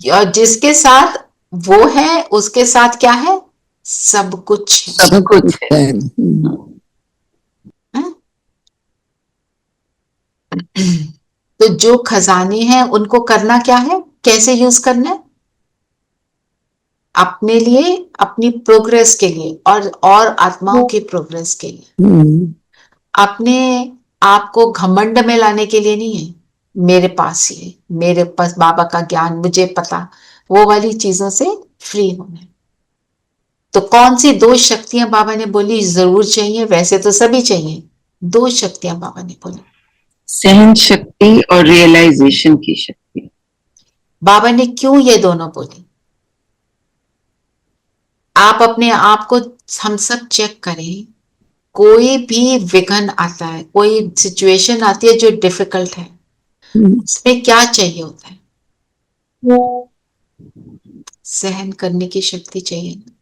और जिसके साथ वो है उसके साथ क्या है, सब कुछ है। सब कुछ है। तो जो खजाने हैं उनको करना क्या है, कैसे यूज करना है, अपने लिए, अपनी प्रोग्रेस के लिए और आत्माओं की प्रोग्रेस के लिए। अपने आप को घमंड में लाने के लिए नहीं है, मेरे पास ये, मेरे पास बाबा का ज्ञान, मुझे पता, वो वाली चीजों से फ्री होना। तो कौन सी दो शक्तियां बाबा ने बोली जरूर चाहिए, वैसे तो सभी चाहिए, दो शक्तियां बाबा ने बोली, सहन शक्ति और रियलाइजेशन की शक्ति। बाबा ने क्यों ये दोनों बोली? आप अपने आप को, हम सब चेक करें, कोई भी विघन आता है, कोई सिचुएशन आती है जो डिफिकल्ट है, उसमें क्या चाहिए होता है, सहन करने की शक्ति चाहिए ना।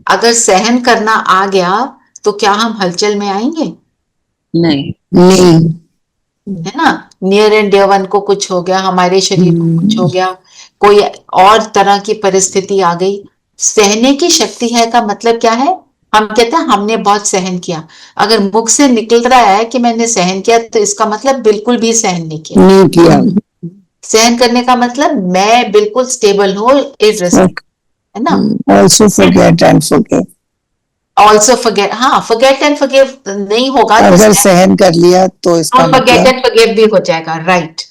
अगर सहन करना आ गया तो क्या हम हलचल में आएंगे? नहीं। है ना, नियर एंड डियर वन को कुछ हो गया, हमारे शरीर को कुछ हो गया, कोई और तरह की परिस्थिति आ गई, सहने की शक्ति है का मतलब क्या है, हम कहते हैं हमने बहुत सहन किया। अगर मुख से निकल रहा है कि मैंने सहन किया, तो इसका मतलब बिल्कुल भी सहन नहीं किया। सहन करने का मतलब मैं बिल्कुल स्टेबल हूँ, है ना। Also forget and forgive. Also forget, हाँ, फॉरगेट एंड फॉरगिव नहीं होगा तो अगर सहन कर लिया तो इसका फॉरगेट एंड फॉरगिव भी हो जाएगा, राइट,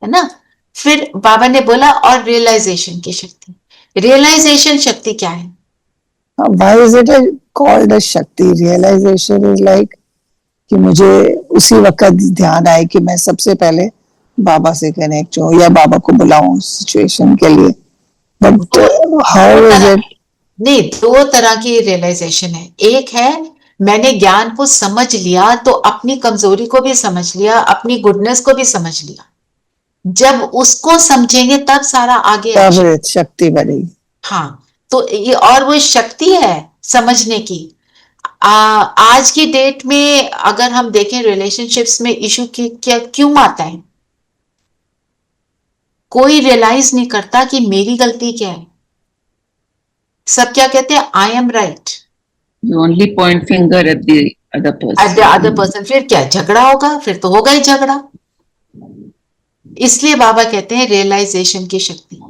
है ना। फिर बाबा ने बोला और रियलाइजेशन की शक्ति। रियलाइजेशन शक्ति क्या है? why is it called a शक्ति? Realization is like कि मुझे उसी वक्त ध्यान आए कि मैं सबसे पहले बाबा से कनेक्ट हूँ या बाबा को बुलाऊं सिचुएशन के लिए, बट हाउ इज इट? नहीं, दो तरह की रियलाइजेशन है। एक है मैंने ज्ञान को समझ लिया तो अपनी कमजोरी को भी समझ लिया, अपनी गुडनेस को भी समझ लिया। जब उसको समझेंगे तब सारा आगे तब शक्ति बढ़ेगी। हाँ, तो ये और वो शक्ति है समझने की। आज की डेट में अगर हम देखें रिलेशनशिप्स में इशू क्या क्यों आता है, कोई रियलाइज नहीं करता कि मेरी गलती क्या है। सब क्या कहते हैं, I am right, You only point finger at the other person. फिर क्या झगड़ा होगा, फिर तो होगा ही झगड़ा। इसलिए बाबा कहते हैं रियलाइजेशन की शक्ति,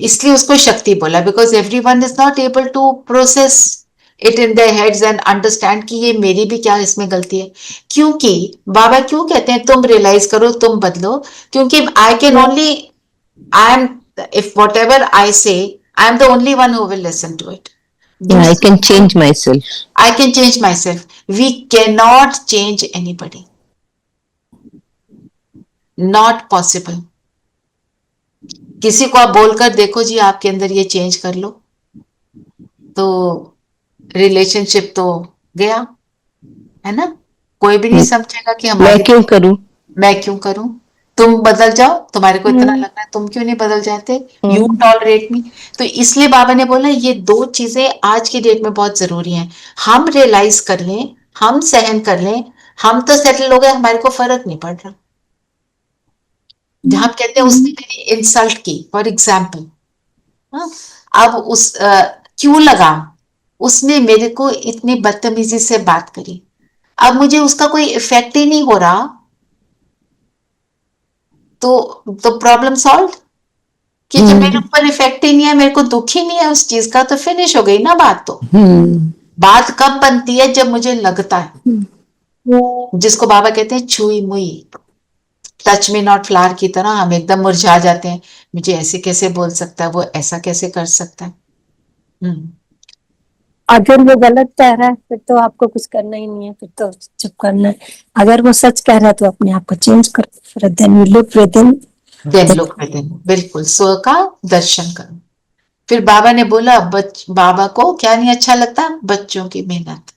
इसलिए उसको शक्ति बोला, because everyone is not able to process it in their heads and understand कि ये मेरी भी क्या इसमें गलती है। क्योंकि बाबा क्यों कहते हैं तुम रियलाइज करो, तुम बदलो, क्योंकि I can only, I am, if whatever I say, I am the only one who will listen to it. I can change myself. I can change myself. We cannot change anybody. Not possible. किसी को आप बोलकर देखो जी आपके अंदर ये चेंज कर लो, तो रिलेशनशिप तो गया, है ना। कोई भी नहीं समझेगा कि मैं क्यों करूं, मैं क्यों करूं, तुम बदल जाओ, तुम्हारे को इतना लग रहा है, तुम क्यों नहीं बदल जाते, यू टॉलरेट मी। तो इसलिए बाबा ने बोला ये दो चीजें आज की डेट में बहुत जरूरी हैं। हम रियलाइज कर लें, हम सहन कर लें, हम तो सेटल हो गए, हमारे को फर्क नहीं पड़ रहा। जहां कहते हैं उसने मेरी इंसल्ट की, फॉर एग्जाम्पल, अब उस क्यों लगा, उसने मेरे को इतनी बदतमीजी से बात करी, अब मुझे उसका कोई इफेक्ट ही नहीं हो रहा, तो प्रॉब्लम सॉल्व। कि जब मेरे ऊपर इफेक्ट ही नहीं है, मेरे को दुख ही नहीं है उस चीज का, तो फिनिश हो गई ना बात। तो बात कब बनती है? जब मुझे लगता है, जिसको बाबा कहते हैं छुई मुई, टच मी नॉट फ्लावर की तरह हम एकदम मुरझा जाते हैं। मुझे ऐसे कैसे बोल सकता है, वो ऐसा कैसे कर सकता है। अगर वो गलत कह रहा है फिर तो आपको कुछ करना ही नहीं है, फिर तो चुप करना है। अगर वो सच कह रहा है तो अपने आप को चेंज करो, फिर then you look within. Then look within, बिल्कुल स्व का दर्शन करो। फिर बाबा ने बोला, बाबा को क्या नहीं अच्छा लगता? बच्चों की मेहनत।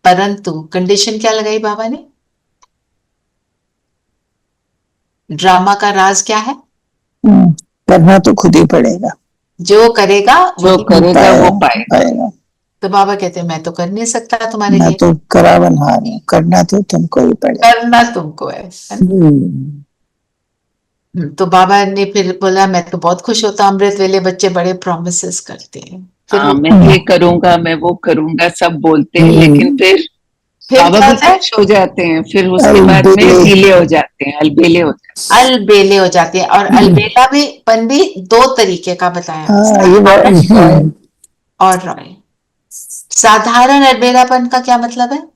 परंतु कंडीशन क्या लगाई बाबा ने? ड्रामा का राज क्या है? करना तो खुद ही पड़ेगा, जो करेगा जो वही करेगा वो पाएगा। पाएगा। तो बाबा कहते हैं मैं तो कर नहीं सकता तुम्हारे मैं लिए, तो करावनहार हूँ, करना तो तुमको ही पड़ेगा। करना तुमको है ना? तो बाबा ने फिर बोला, मैं तो बहुत खुश होता, अमृत वेले बच्चे बड़े प्रोमिसेस करते हैं। फिर हाँ, मैं ये करूंगा, मैं वो करूंगा, सब बोलते हैं, लेकिन फिर फिर बाबा क्या भी होता है? खुश हो जाते हैं, फिर उसके बाद में अलबेले। ढीले हो जाते हैं, अलबेले हो जाते अलबेले हो जाती है। और अलबेला भी पन भी दो तरीके का बताया, हाँ, ये साधारण और रॉयल। साधारण अलबेलापन का क्या मतलब है? हैं।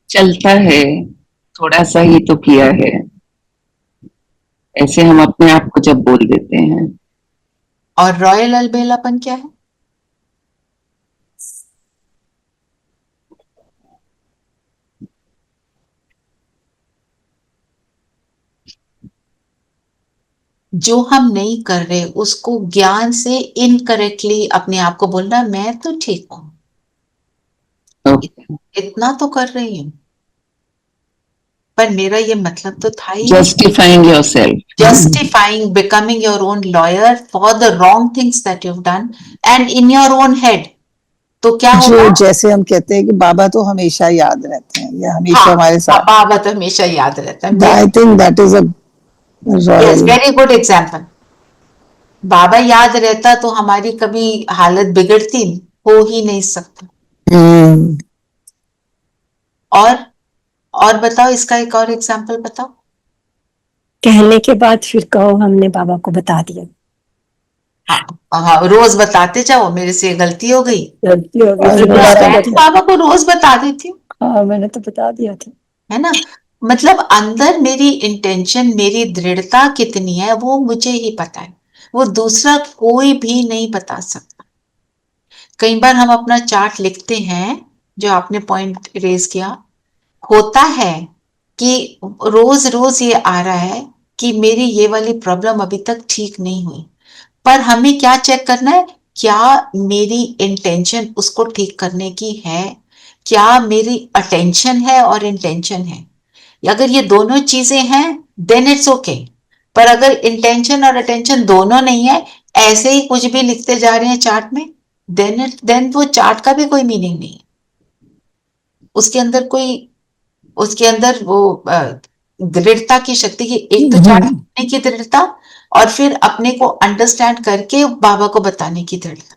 चलता है, थोड़ा सा ही तो किया है, ऐसे हम अपने आप को जब बोल देते हैं। और रॉयल अलबेलापन क्या है? जो हम नहीं कर रहे उसको ज्ञान से इनकरेक्टली अपने आप को बोलना, मैं तो ठीक हूं, इतना तो कर रही हूं, पर मेरा ये मतलब तो था ही नहीं। Justifying yourself. Justifying becoming your own lawyer for the wrong things that you've done and in your own head. तो क्या जो होगा? जैसे हम कहते हैं कि बाबा तो हमेशा याद रहते हैं, या हमेशा हमारे साथ। बाबा तो हमेशा याद रहता है। I think that is a yes, royal. Very good example. Baba याद रहता तो हमारी कभी हालत बिगड़ती? हो ही नहीं सकता। और बताओ, इसका एक और एग्जाम्पल बताओ। कहने के बाद फिर कहो हमने बाबा को बता दिया, हाँ, रोज बताते जाओ मेरे से गलती हो गई, गलती हो गई, और फिर मैं गुस्सा दोबारा करते। बाबा को रोज बता देती हूँ, हाँ, मैंने तो बता दिया था। है ना? मतलब अंदर मेरी इंटेंशन, मेरी दृढ़ता कितनी है वो मुझे ही पता है, वो दूसरा कोई भी नहीं बता सकता। कई बार हम अपना चार्ट लिखते हैं, जो आपने पॉइंट रेज किया, होता है कि रोज रोज ये आ रहा है कि मेरी ये वाली प्रॉब्लम अभी तक ठीक नहीं हुई, पर हमें क्या चेक करना है? क्या मेरी इंटेंशन उसको ठीक करने की है? क्या मेरी अटेंशन है और इंटेंशन है? अगर ये दोनों चीजें हैं देन इट्स ओके। पर अगर इंटेंशन और अटेंशन दोनों नहीं है, ऐसे ही कुछ भी लिखते जा रहे हैं चार्ट में, देन वो चार्ट का भी कोई मीनिंग नहीं है। उसके अंदर वो दृढ़ता की शक्ति की, एक तो चार्ट लिखने की दृढ़ता, और फिर अपने को अंडरस्टैंड करके बाबा को बताने की दृढ़ता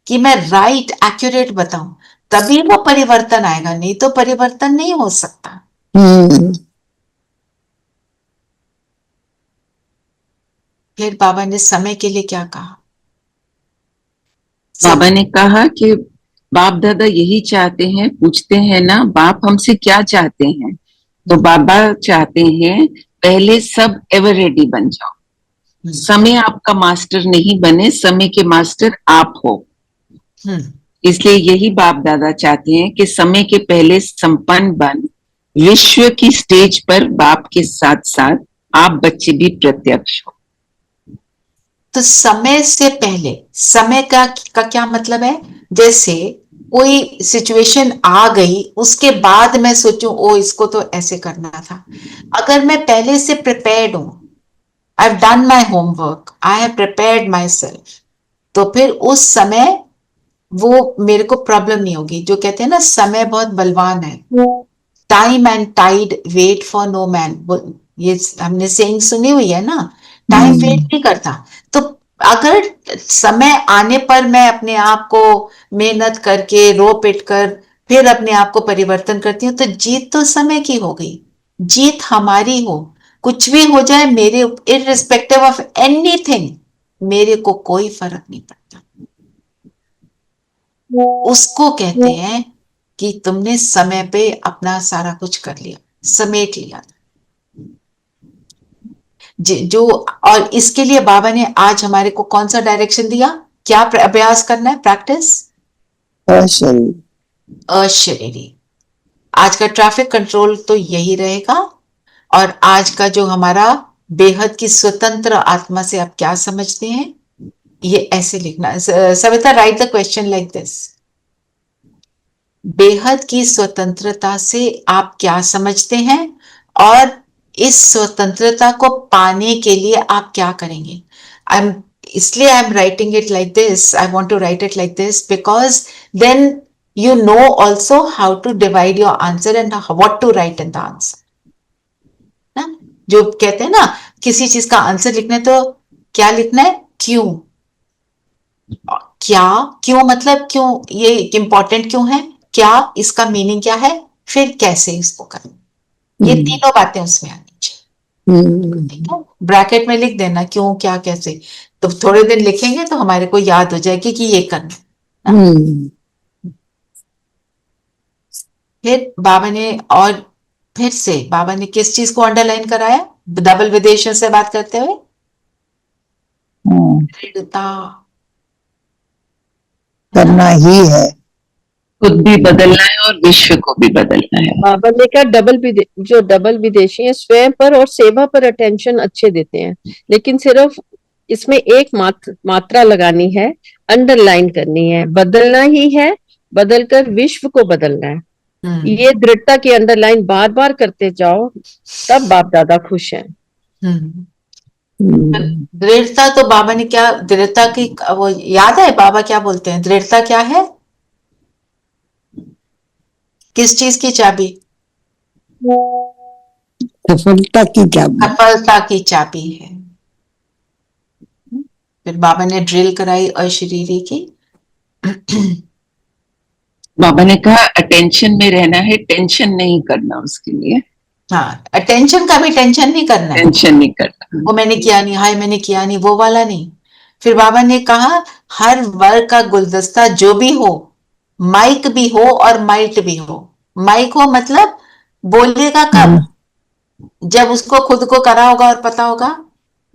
कि मैं राइट एक्यूरेट बताऊं, तभी वो परिवर्तन आएगा, नहीं तो परिवर्तन नहीं हो सकता। फिर बाबा ने समय के लिए क्या कहा? बाबा ने कहा कि बाप दादा यही चाहते हैं, पूछते हैं ना बाप हमसे क्या चाहते हैं, तो बाबा चाहते हैं पहले सब एवर रेडी बन जाओ, समय आपका मास्टर नहीं बने, समय के मास्टर आप हो। इसलिए यही बाप दादा चाहते हैं कि समय के पहले संपन्न बन, विश्व की स्टेज पर बाप के साथ साथ आप बच्चे भी प्रत्यक्ष हो। तो समय से पहले, समय का क्या मतलब है? जैसे कोई सिचुएशन आ गई, उसके बाद मैं सोचूं ओ इसको तो ऐसे करना था। अगर मैं पहले से प्रिपेयर्ड हूं, I have done my homework, I have prepared my self, तो फिर उस समय वो मेरे को प्रॉब्लम नहीं होगी। जो कहते हैं ना, समय बहुत बलवान है, time and tide wait for no man, ये हमने सेइंग सुनी हुई है ना, टाइम वेट नहीं करता। तो अगर समय आने पर मैं अपने आप को मेहनत करके रो पिट कर फिर अपने आप को परिवर्तन करती हूँ, तो जीत तो समय की हो गई, जीत हमारी हो। कुछ भी हो जाए मेरे, इररिस्पेक्टिव ऑफ एनीथिंग, मेरे को कोई फर्क नहीं पड़ता। उसको कहते हैं कि तुमने समय पे अपना सारा कुछ कर लिया, समेट लिया। जो और इसके लिए बाबा ने आज हमारे को कौन सा डायरेक्शन दिया, क्या अभ्यास करना है, प्रैक्टिस अशरीरी। आज का ट्रैफिक कंट्रोल तो यही रहेगा। और आज का जो हमारा बेहद की स्वतंत्र आत्मा से आप क्या समझते हैं, ये ऐसे लिखना। Savita, right the question like this. बेहद की स्वतंत्रता से आप क्या समझते हैं और इस स्वतंत्रता को पाने के लिए आप क्या करेंगे। इसलिए I am writing it like this, I want to write it like this because then you know also how to divide your answer and what to write in the answer ना। जो कहते हैं ना किसी चीज का आंसर लिखना है तो क्या लिखना है, क्यों। क्या, क्यों मतलब क्यों, ये इंपॉर्टेंट क्यों है, क्या इसका मीनिंग क्या है, फिर कैसे इसको करना, ये तीनों बातें उसमें आनी चाहिए। ठीक है, ब्रैकेट में लिख देना क्यों, क्या, कैसे। तो थोड़े दिन लिखेंगे तो हमारे को याद हो जाएगी कि ये करना। फिर बाबा ने, और फिर से बाबा ने किस चीज को अंडरलाइन कराया डबल विदेशन से बात करते हुए, दृढ़ता करना ही है, खुद भी बदलना है और विश्व को भी बदलना है। बाबा ने कहा डबल विदेशी है, स्वयं पर और सेवा पर अटेंशन अच्छे देते हैं, लेकिन सिर्फ इसमें एक मात्रा लगानी है, अंडरलाइन करनी है, बदलना ही है, बदलकर विश्व को बदलना है। ये दृढ़ता की अंडरलाइन बार बार करते जाओ, तब बाप दादा खुश हैं। दृढ़ता तो बाबा ने क्या, दृढ़ता की वो याद है बाबा क्या बोलते हैं, दृढ़ता क्या है, किस चीज की चाबी, सफलता की चाबी, सफलता की चाबी है। फिर बाबा ने ड्रिल कराई अशरीरी की। बाबा ने कहा अटेंशन में रहना है, टेंशन नहीं करना उसके लिए। हाँ, अटेंशन का भी टेंशन नहीं करना है, टेंशन नहीं करना, वो मैंने किया नहीं, हाय मैंने किया नहीं, वो वाला नहीं। फिर बाबा ने कहा हर वर्ग का गुलदस्ता जो भी हो, माइक भी हो और माइट भी हो। माइक हो मतलब बोलेगा कब, जब उसको खुद को करा होगा और पता होगा।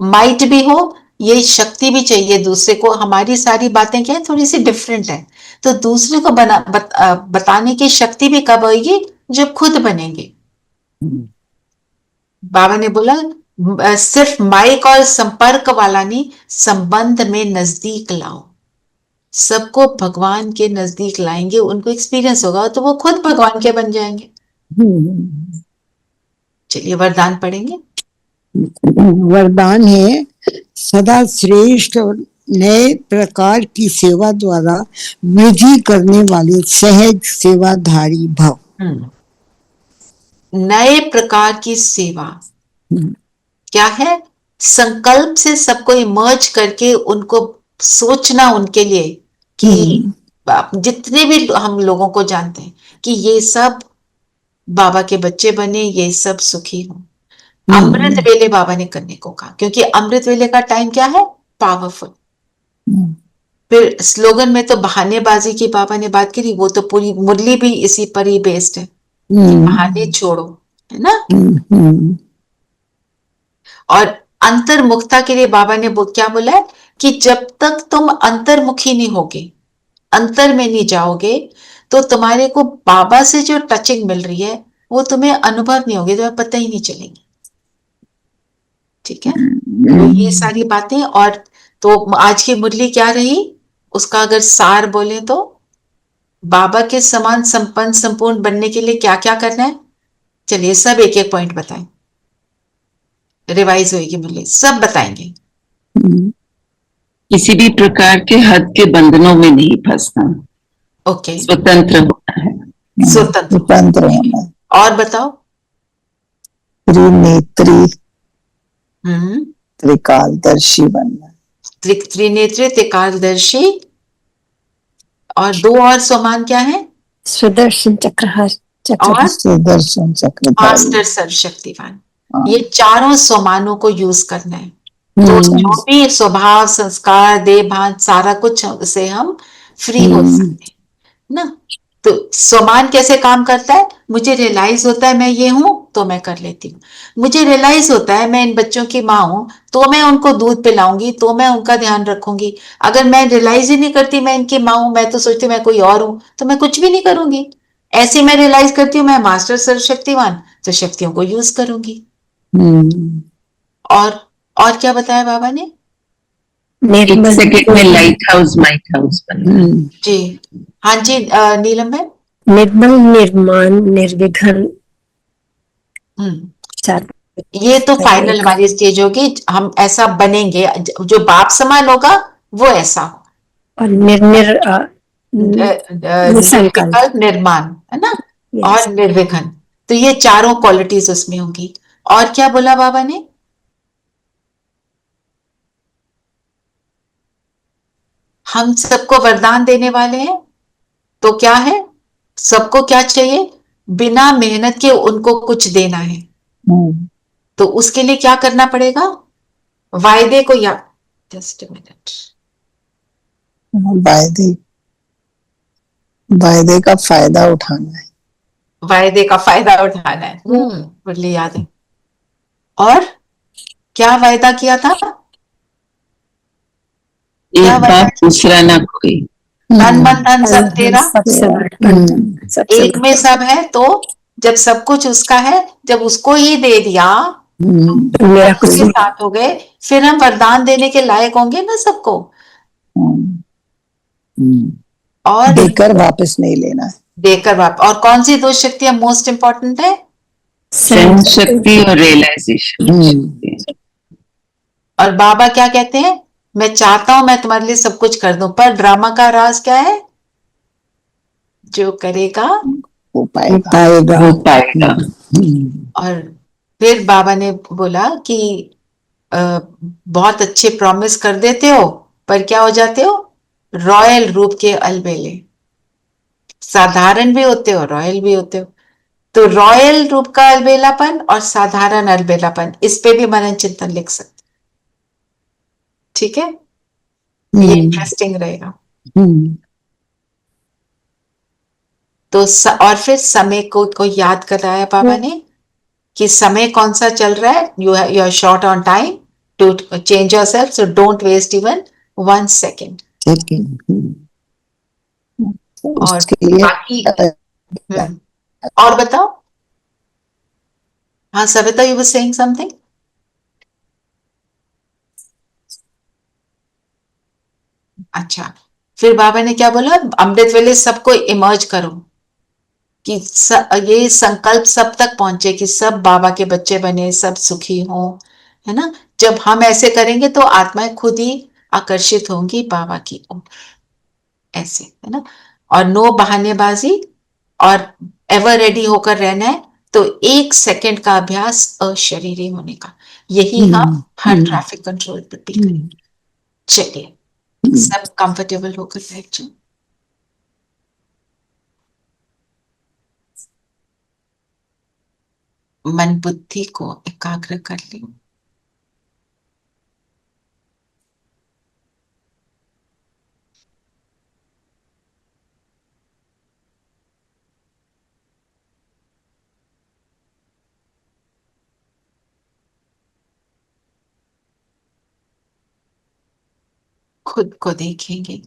माइट भी हो, ये शक्ति भी चाहिए दूसरे को। हमारी सारी बातें क्या है, थोड़ी सी डिफरेंट है, तो दूसरे को बताने की शक्ति भी कब होगी, जब खुद बनेंगे। बाबा ने बोला सिर्फ माइक और संपर्क वाला नहीं, संबंध में नजदीक लाओ, सबको भगवान के नजदीक लाएंगे, उनको एक्सपीरियंस होगा तो वो खुद भगवान के बन जाएंगे। चलिए वरदान पढ़ेंगे। वरदान है सदा श्रेष्ठ और नए प्रकार की सेवा द्वारा वृद्धि करने वाले सहज सेवाधारी भव। नए प्रकार की सेवा क्या है, संकल्प से सबको इमर्ज करके उनको सोचना उनके लिए कि जितने भी हम लोगों को जानते हैं कि ये सब बाबा के बच्चे बने, ये सब सुखी हों। अमृत वेले बाबा ने करने को कहा, क्योंकि अमृत वेले का टाइम क्या है, पावरफुल। फिर स्लोगन में तो बहानेबाजी की बाबा ने बात करी, वो तो पूरी मुरली भी इसी पर ही बेस्ड है, बहाने छोड़ो, है ना। और अंतर्मुखता के लिए बाबा ने क्या बोला है कि जब तक तुम अंतर्मुखी नहीं होगे, अंतर में नहीं जाओगे, तो तुम्हारे को बाबा से जो टचिंग मिल रही है वो तुम्हें अनुभव नहीं होगी, तुम्हें पता ही नहीं चलेगी। ठीक है, तो ये सारी बातें। और तो आज की मुरली क्या रही, उसका अगर सार बोले तो बाबा के समान संपन्न संपूर्ण बनने के लिए क्या क्या करना है। चलिए सब एक एक पॉइंट बताएं, रिवाइज होगी मुरली, सब बताएंगे। किसी भी प्रकार के हद के बंधनों में नहीं फंसना। ओके, स्वतंत्र होना है, स्वतंत्र होना। और बताओ। त्रिनेत्री त्रिकालदर्शी बनना। त्रिनेत्री त्रिकालदर्शी। और दो और सोमान क्या है, सुदर्शन चक्रधारी और सुदर्शन चक्रधारी, मास्टर सर्वशक्तिवान। ये चारों सोमानों को यूज करना है। तो जो भी स्वभाव संस्कार देह भान सारा कुछ से हम फ्री हो सकते हैं। ना। तो स्वमान कैसे काम करता है, मुझे रियलाइज होता है मैं ये हूं तो मैं कर लेती हूँ। मुझे रियलाइज होता है मैं इन बच्चों की माँ हूं तो मैं उनको दूध पिलाऊंगी, तो मैं उनका ध्यान रखूंगी। अगर मैं रियलाइज ही नहीं करती मैं इनकी माँ हूं, मैं तो सोचती हूँ मैं कोई और हूं, तो मैं कुछ भी नहीं करूंगी। ऐसे मैं रियलाइज करती हूँ मैं मास्टर सर्वशक्तिवान, तो शक्तियों को यूज करूंगी। हम्म, और और क्या बताया बाबा ने? एक निर्मल सेकंड में लाइट हाउस माइट हाउस बनना है। जी हाँ जी, नीलम है। निर्मल निर्माण निर्विघ्न हम्म, चार ये तो फाइनल हमारी स्टेज होगी, हम ऐसा बनेंगे, जो बाप समान होगा वो ऐसा हो। और निर्निर निसंकल्प। निर्विकल्प निर्माण, है ना, यस। और निर्विघ्न। तो ये चारों क्वालिटीज उसमें होंगी। और क्या बोला बाबा ने? हम सबको वरदान देने वाले हैं, तो क्या है, सबको क्या चाहिए, बिना मेहनत के उनको कुछ देना है। तो उसके लिए क्या करना पड़ेगा, वायदे को या जस्ट मिनट, वायदे वायदे का फायदा उठाना है। वायदे का फायदा उठाना है। मुरली याद है। और क्या वायदा किया था, क्या एक वायदा? बाप दूसरा ना कोई। तन मन धन सब तेरा, सबसे बड़ा सबसे एक में सब है। तो जब सब कुछ उसका है, जब उसको ही दे दिया, मेरा सब कुछ उसके साथ हो गए, फिर हम वरदान देने के लायक होंगे ना सबको। और देकर वापस नहीं लेना है। देकर वापस। और कौन सी दो शक्तियां मोस्ट इंपॉर्टेंट है? सहन शक्ति और रियलाइजेशन। और बाबा क्या कहते हैं, मैं चाहता हूं मैं तुम्हारे लिए सब कुछ कर दूं, पर ड्रामा का राज क्या है, जो करेगा हो पाएगा हो पाएगा। और फिर बाबा ने बोला कि बहुत अच्छे प्रॉमिस कर देते हो, पर क्या हो जाते हो, रॉयल रूप के अलबेले। साधारण भी होते हो, रॉयल भी होते हो। तो रॉयल रूप का अलबेलापन और साधारण अलबेलापन, इस पे भी मनन चिंतन लिख सकते। ठीक है, ये इंटरेस्टिंग रहेगा। तो और फिर समय को याद कराया बाबा ने कि समय कौन सा चल रहा है, you are short on time to change yourself, so don't waste even 1 second. और उसके लिए बाकी और बताओ। हाँ Savita, you were saying something. अच्छा, फिर बाबा ने क्या बोला, अमृत वेले सबको इमर्ज करो, कि ये संकल्प सब तक पहुंचे कि सब बाबा के बच्चे बने, सब सुखी हों, है ना। जब हम ऐसे करेंगे तो आत्माएं खुद ही आकर्षित होंगी बाबा की ओर, ऐसे, है ना। और नो बहानेबाजी, और एवर रेडी होकर रहना है। तो 1 सेकंड का अभ्यास अशरीरी होने का, यही हम हर ट्रैफिक कंट्रोल पर भी करेंगे। चलिए, सब कंफर्टेबल होकर बैठ जाओ। मन बुद्धि को एकाग्र कर ले। खुद को देखेंगे,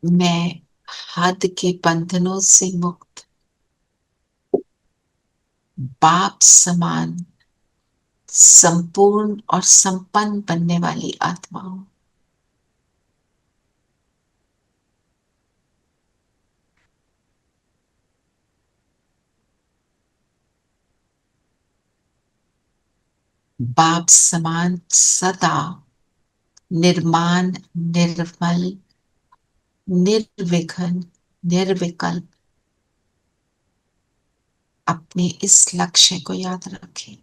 मैं हद के बंधनों से मुक्त, बाप समान संपूर्ण और संपन्न बनने वाली आत्मा हूं। बाप समान सदा निर्माण, निर्मल, निर्विघ्न, निर्विकल्प अपने इस लक्ष्य को याद रखें।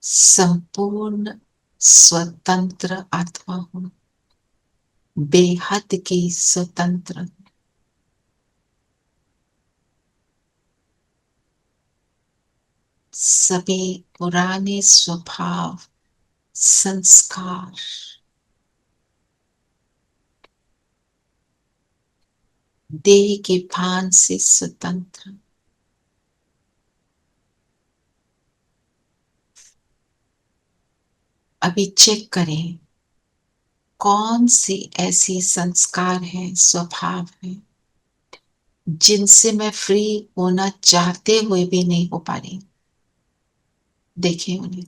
संपूर्ण स्वतंत्र आत्मा हूं, बेहद की स्वतंत्र, सभी पुराने स्वभाव, संस्कार देह के भान से स्वतंत्र, अभी चेक करें कौन सी ऐसी संस्कार हैं, स्वभाव हैं जिनसे मैं फ्री होना चाहते हुए भी नहीं हो पा रही। देखें उन्हें।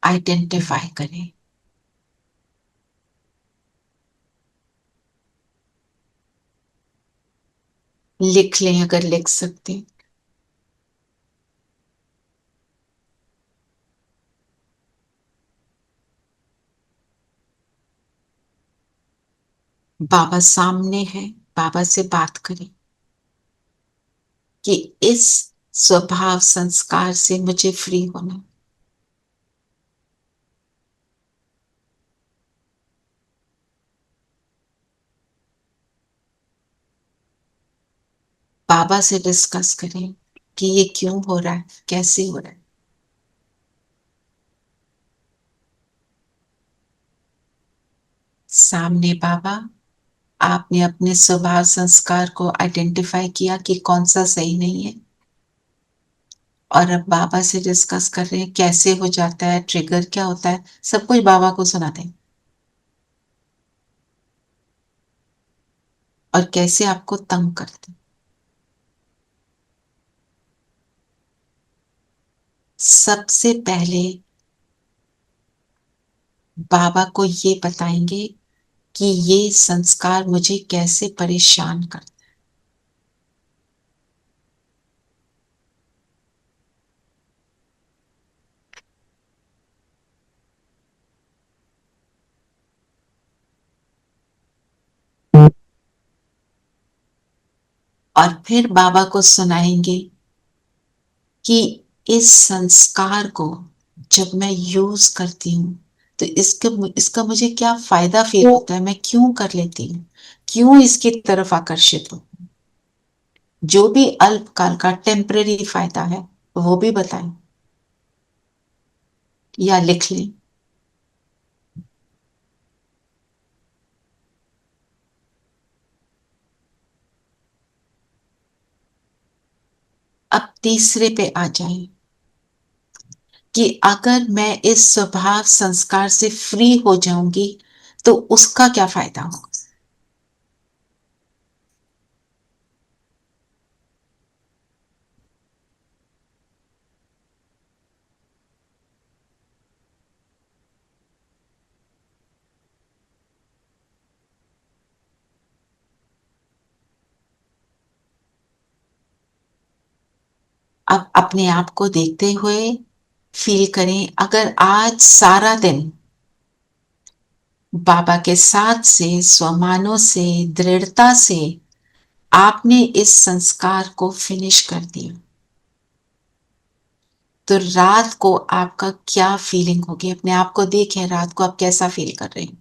आइडेंटिफाई करें। लिख लें अगर लिख सकते। बाबा सामने है, बाबा से बात करें कि इस स्वभाव संस्कार से मुझे फ्री होना। बाबा से डिस्कस करें कि ये क्यों हो रहा है, कैसे हो रहा है। सामने बाबा, आपने अपने स्वभाव संस्कार को आइडेंटिफाई किया कि कौन सा सही नहीं है, और अब बाबा से डिस्कस कर रहे हैं कैसे हो जाता है, ट्रिगर क्या होता है, सब कुछ बाबा को सुना दें और कैसे आपको तंग करते हैं। सबसे पहले बाबा को ये बताएंगे कि ये संस्कार मुझे कैसे परेशान करते हैं। और फिर बाबा को सुनाएंगे कि इस संस्कार को जब मैं यूज करती हूँ तो इसका मुझे क्या फायदा फील होता है, मैं क्यों कर लेती हूँ, क्यों इसकी तरफ आकर्षित हूँ। जो भी अल्पकाल का टेम्परेरी फायदा है वो भी बताएं या लिख लें। अब तीसरे पे आ जाएं कि अगर मैं इस स्वभाव संस्कार से फ्री हो जाऊंगी तो उसका क्या फायदा होगा। अब अपने आप को देखते हुए फील करें, अगर आज सारा दिन बाबा के साथ से, स्वमानों से, दृढ़ता से आपने इस संस्कार को फिनिश कर दिया तो रात को आपका क्या फीलिंग होगी। अपने आप को देखें, रात को आप कैसा फील कर रहे हैं।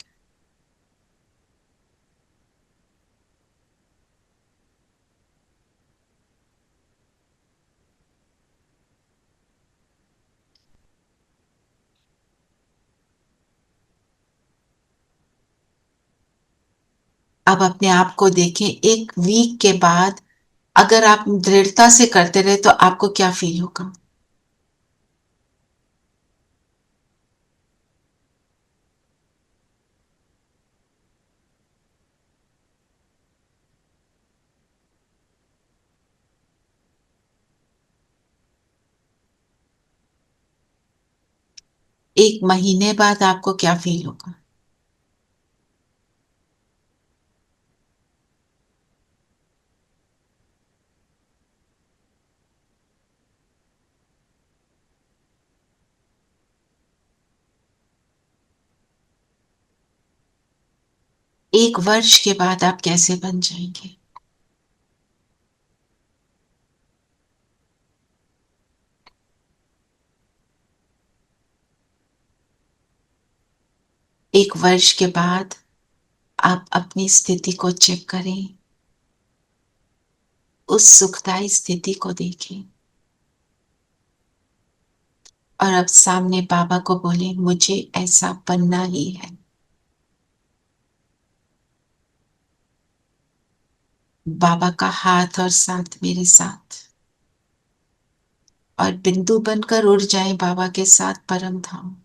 अब अपने आप को देखें, एक वीक के बाद अगर आप दृढ़ता से करते रहे तो आपको क्या फील होगा। एक महीने बाद आपको क्या फील होगा। एक वर्ष के बाद आप कैसे बन जाएंगे। एक वर्ष के बाद आप अपनी स्थिति को चेक करें, उस सुखदायी स्थिति को देखें और अब सामने बाबा को बोले, मुझे ऐसा बनना ही है। बाबा का हाथ और साथ मेरे साथ, और बिंदु बनकर उड़ जाए बाबा के साथ परम धाम,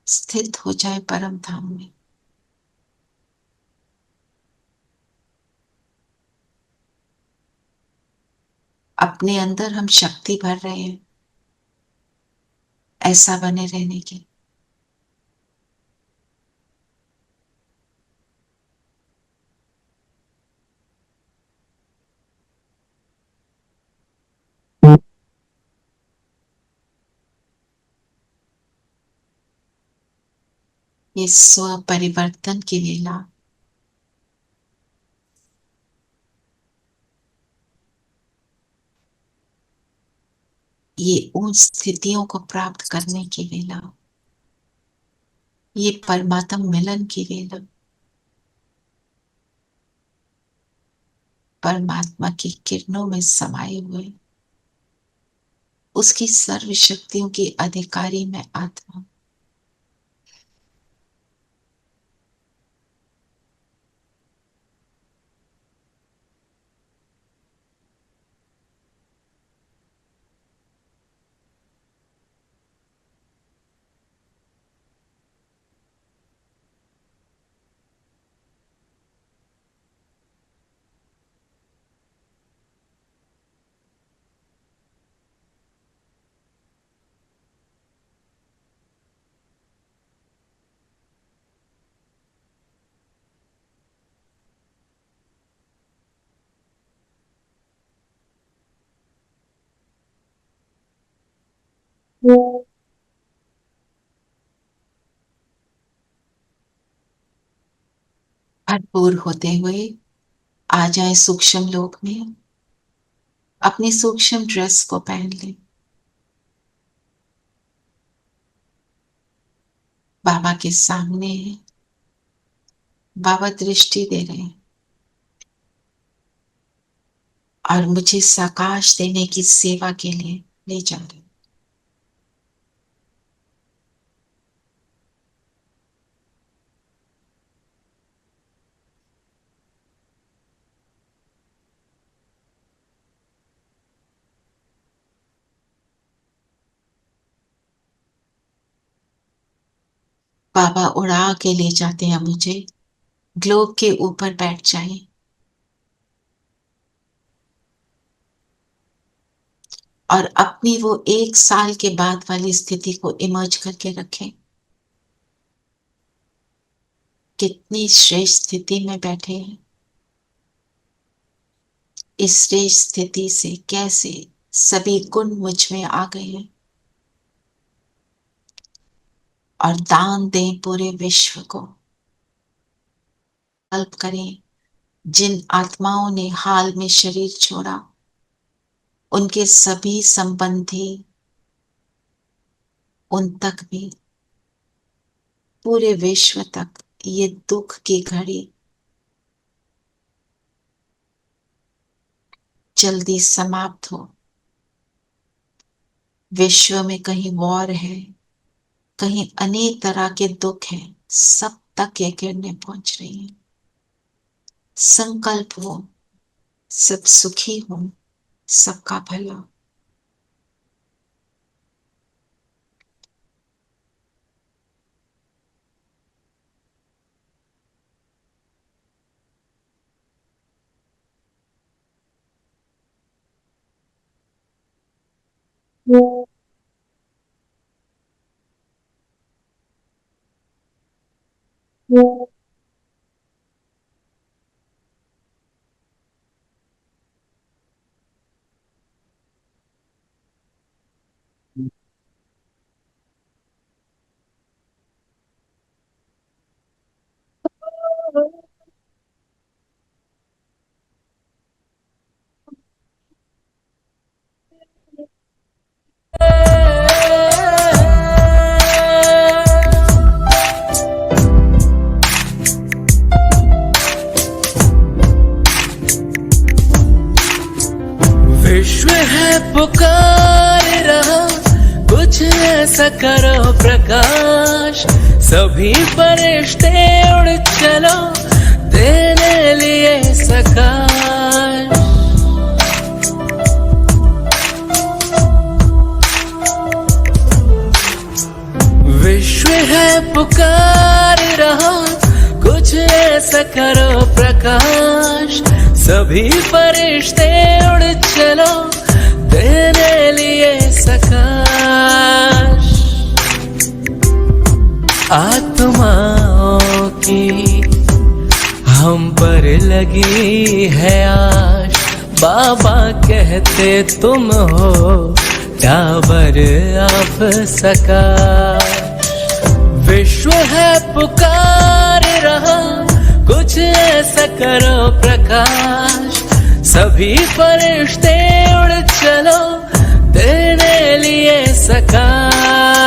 स्थित हो जाए परम धाम में। अपने अंदर हम शक्ति भर रहे हैं ऐसा बने रहने की। ये स्व परिवर्तन की लीला ये उन स्थितियों को प्राप्त करने की लीला, ये परमात्म मिलन की लीला, परमात्मा की किरणों में समाये हुए उसकी सर्व शक्तियों की अधिकारी मैं आत्मा। भरपूर होते हुए आ जाए सूक्ष्म लोक में, अपनी सूक्ष्म ड्रेस को पहन ले। बाबा के सामने है, बाबा दृष्टि दे रहे हैं और मुझे साकाश देने की सेवा के लिए ले जा रहे हैं। बाबा उड़ा के ले जाते हैं मुझे, ग्लोब के ऊपर बैठ जाए और अपनी वो 1 साल के बाद वाली स्थिति को इमर्ज करके रखें। कितनी श्रेष्ठ स्थिति में बैठे हैं, इस श्रेष्ठ स्थिति से कैसे सभी गुण मुझ में आ गए हैं और दान दें पूरे विश्व को। कल्प करें, जिन आत्माओं ने हाल में शरीर छोड़ा उनके सभी संबंधी उन तक भी, पूरे विश्व तक ये दुख की घड़ी जल्दी समाप्त हो। विश्व में कहीं वॉर है, कहीं अनेक तरह के दुख हैं, सब तक ये किरणें पहुंच रही हैं। संकल्प हो, सब सुखी हो, सबका भला। ऐसा करो प्रकाश, सभी फरिश्ते उड़ चलो तेरे लिए सकाश। विश्व है पुकार रहा, कुछ ऐसा करो प्रकाश, सभी फरिश्ते उड़ चलो तेरे लिए सकाश। आत्माओं की हम पर लगी है आश, बाबा कहते तुम हो टावर आप सकाश। विश्व है पुकार रहा, कुछ ऐसा करो प्रकाश, सभी फरिश्ते उड़ चलो तेरे लिए सकाश।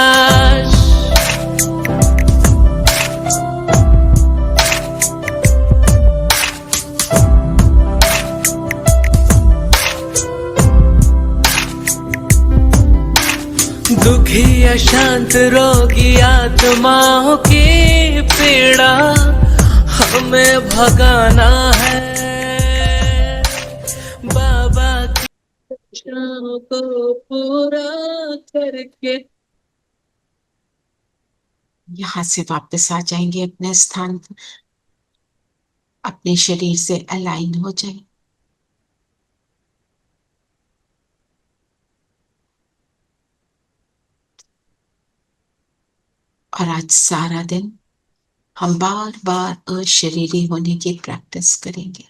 दुखी अशांत रोगी आत्माओं की पीड़ा हमें भगाना है, बाबा की इच्छाओं को पूरा करके। यहाँ से वापस आ जाएंगे अपने स्थान पर, अपने शरीर से अलाइन हो जाए। और आज सारा दिन हम बार बार अशरीरी होने की प्रैक्टिस करेंगे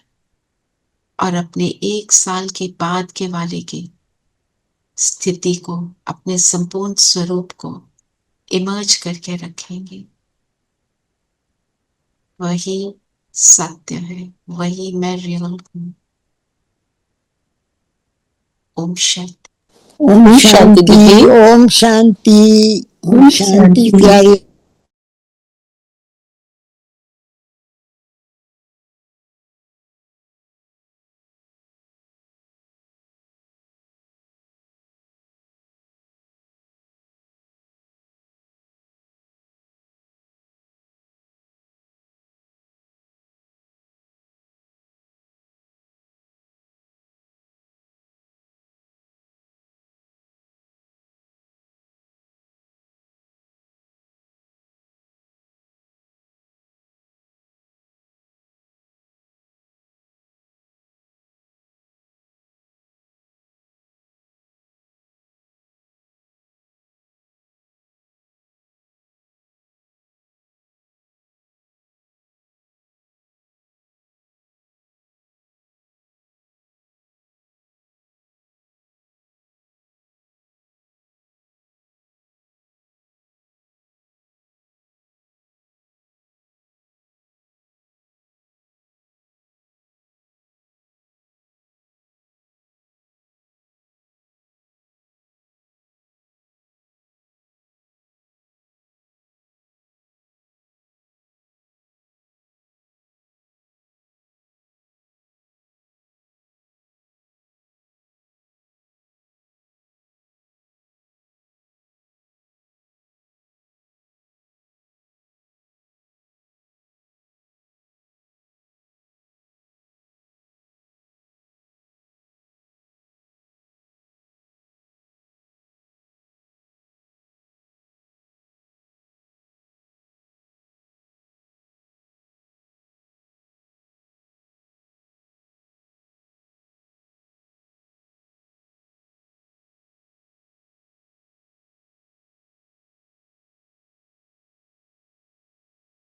और अपने 1 साल के बाद के वाले की स्थिति को, अपने संपूर्ण स्वरूप को इमर्ज करके रखेंगे। वही सत्य है, वही मैं रियल हूँ। ओम शांति। ओम शांति, ओम शांति, ओम शांति प्यारे